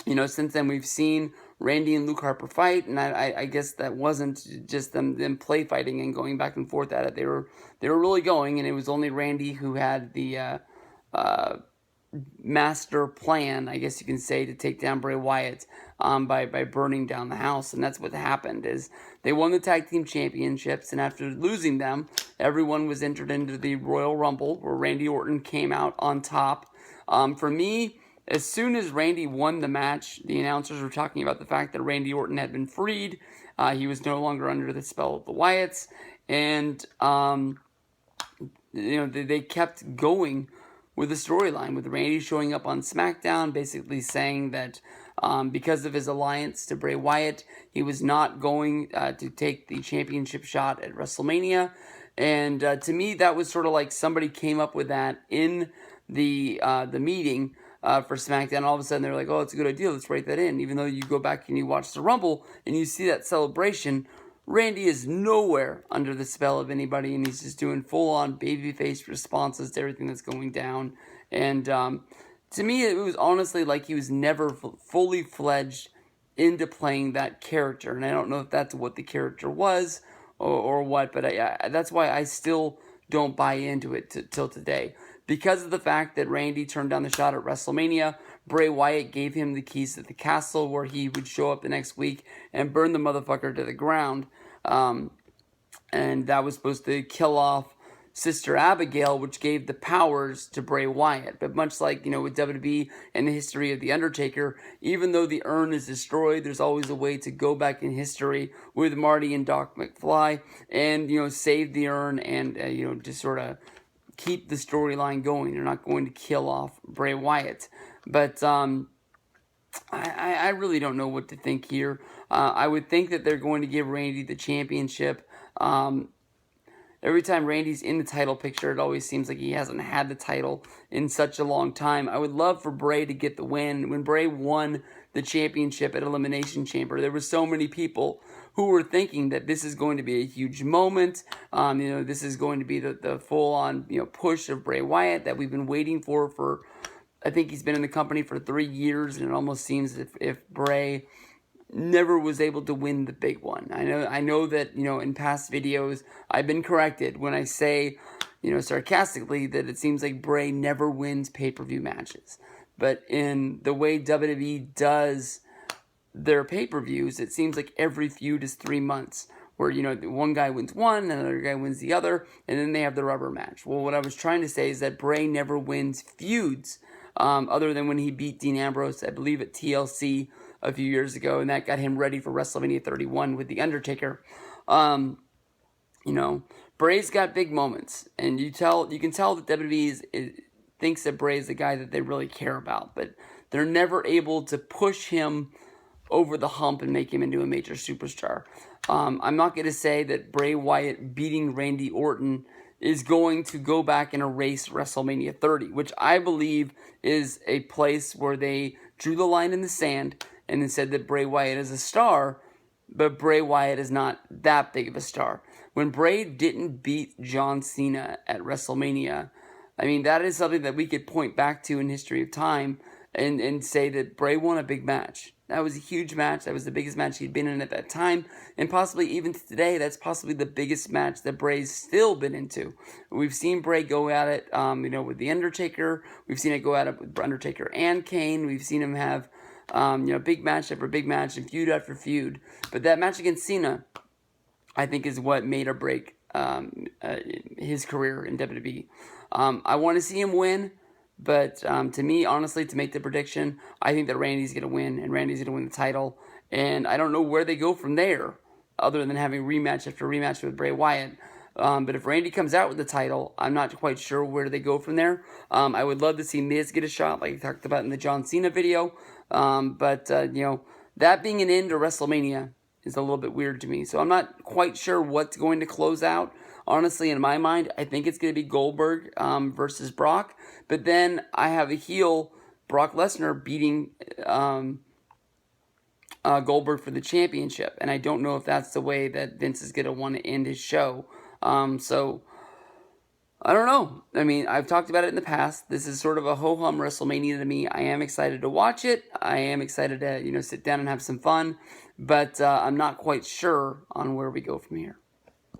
A: since then we've seen Randy and Luke Harper fight, and I guess that wasn't just them play fighting and going back and forth at it. They were really going, and it was only Randy who had the master plan, I guess you can say, to take down Bray Wyatt by burning down the house. And that's what happened, is they won the tag team championships, and after losing them, everyone was entered into the Royal Rumble, where Randy Orton came out on top. For me, as soon as Randy won the match, the announcers were talking about the fact that Randy Orton had been freed. He was no longer under the spell of the Wyatts, and they kept going with the storyline, with Randy showing up on SmackDown, basically saying that because of his alliance to Bray Wyatt, he was not going to take the championship shot at WrestleMania. And to me, that was sort of like somebody came up with that in the meeting for SmackDown. All of a sudden, they're like, oh, it's a good idea, let's write that in. Even though you go back and you watch the Rumble and you see that celebration, Randy is nowhere under the spell of anybody, and he's just doing full-on babyface responses to everything that's going down. And to me, it was honestly like he was never fully fledged into playing that character. And I don't know if that's what the character was or what, but that's why I still don't buy into it till today. Because of the fact that Randy turned down the shot at WrestleMania, Bray Wyatt gave him the keys to the castle where he would show up the next week and burn the motherfucker to the ground. And that was supposed to kill off Sister Abigail, which gave the powers to Bray Wyatt. But much like, with WWE and the history of The Undertaker, even though the urn is destroyed, there's always a way to go back in history with Marty and Doc McFly and, save the urn and, just sort of keep the storyline going. They're not going to kill off Bray Wyatt. But I really don't know what to think here. I would think that they're going to give Randy the championship. Every time Randy's in the title picture, it always seems like he hasn't had the title in such a long time. I would love for Bray to get the win. When Bray won the championship at Elimination Chamber, there were so many people who were thinking that this is going to be a huge moment. This is going to be the full-on push of Bray Wyatt that we've been waiting for. I think he's been in the company for 3 years, and it almost seems if Bray never was able to win the big one. I know that, in past videos, I've been corrected when I say, sarcastically, that it seems like Bray never wins pay-per-view matches. But in the way WWE does their pay-per-views, it seems like every feud is 3 months, where, one guy wins one, another guy wins the other, and then they have the rubber match. Well, what I was trying to say is that Bray never wins feuds, other than when he beat Dean Ambrose, I believe, at TLC a few years ago, and that got him ready for WrestleMania 31 with The Undertaker. Bray's got big moments, and you can tell that WWE thinks that Bray is the guy that they really care about, but they're never able to push him over the hump and make him into a major superstar. I'm not going to say that Bray Wyatt beating Randy Orton is going to go back and erase WrestleMania 30, which I believe is a place where they drew the line in the sand and then said that Bray Wyatt is a star, but Bray Wyatt is not that big of a star. When Bray didn't beat John Cena at WrestleMania, that is something that we could point back to in history of time and say that Bray won a big match. That was a huge match. That was the biggest match he'd been in at that time. And possibly even today, that's possibly the biggest match that Bray's still been into. We've seen Bray go at it, with The Undertaker. We've seen it go at it with Undertaker and Kane. We've seen him have big match after big match and feud after feud. But that match against Cena, I think, is what made or break his career in WWE. I want to see him win, but to me, honestly, to make the prediction, I think that Randy's going to win, and Randy's going to win the title. And I don't know where they go from there, other than having rematch after rematch with Bray Wyatt. But if Randy comes out with the title, I'm not quite sure where they go from there. I would love to see Miz get a shot, like I talked about in the John Cena video. But that being an end to WrestleMania is a little bit weird to me. So I'm not quite sure what's going to close out. Honestly, in my mind, I think it's going to be Goldberg versus Brock. But then I have a heel, Brock Lesnar, beating Goldberg for the championship. And I don't know if that's the way that Vince is going to want to end his show. So I don't know. I've talked about it in the past. This is sort of a ho-hum WrestleMania to me. I am excited to watch it. I am excited to, sit down and have some fun. But I'm not quite sure on where we go from here.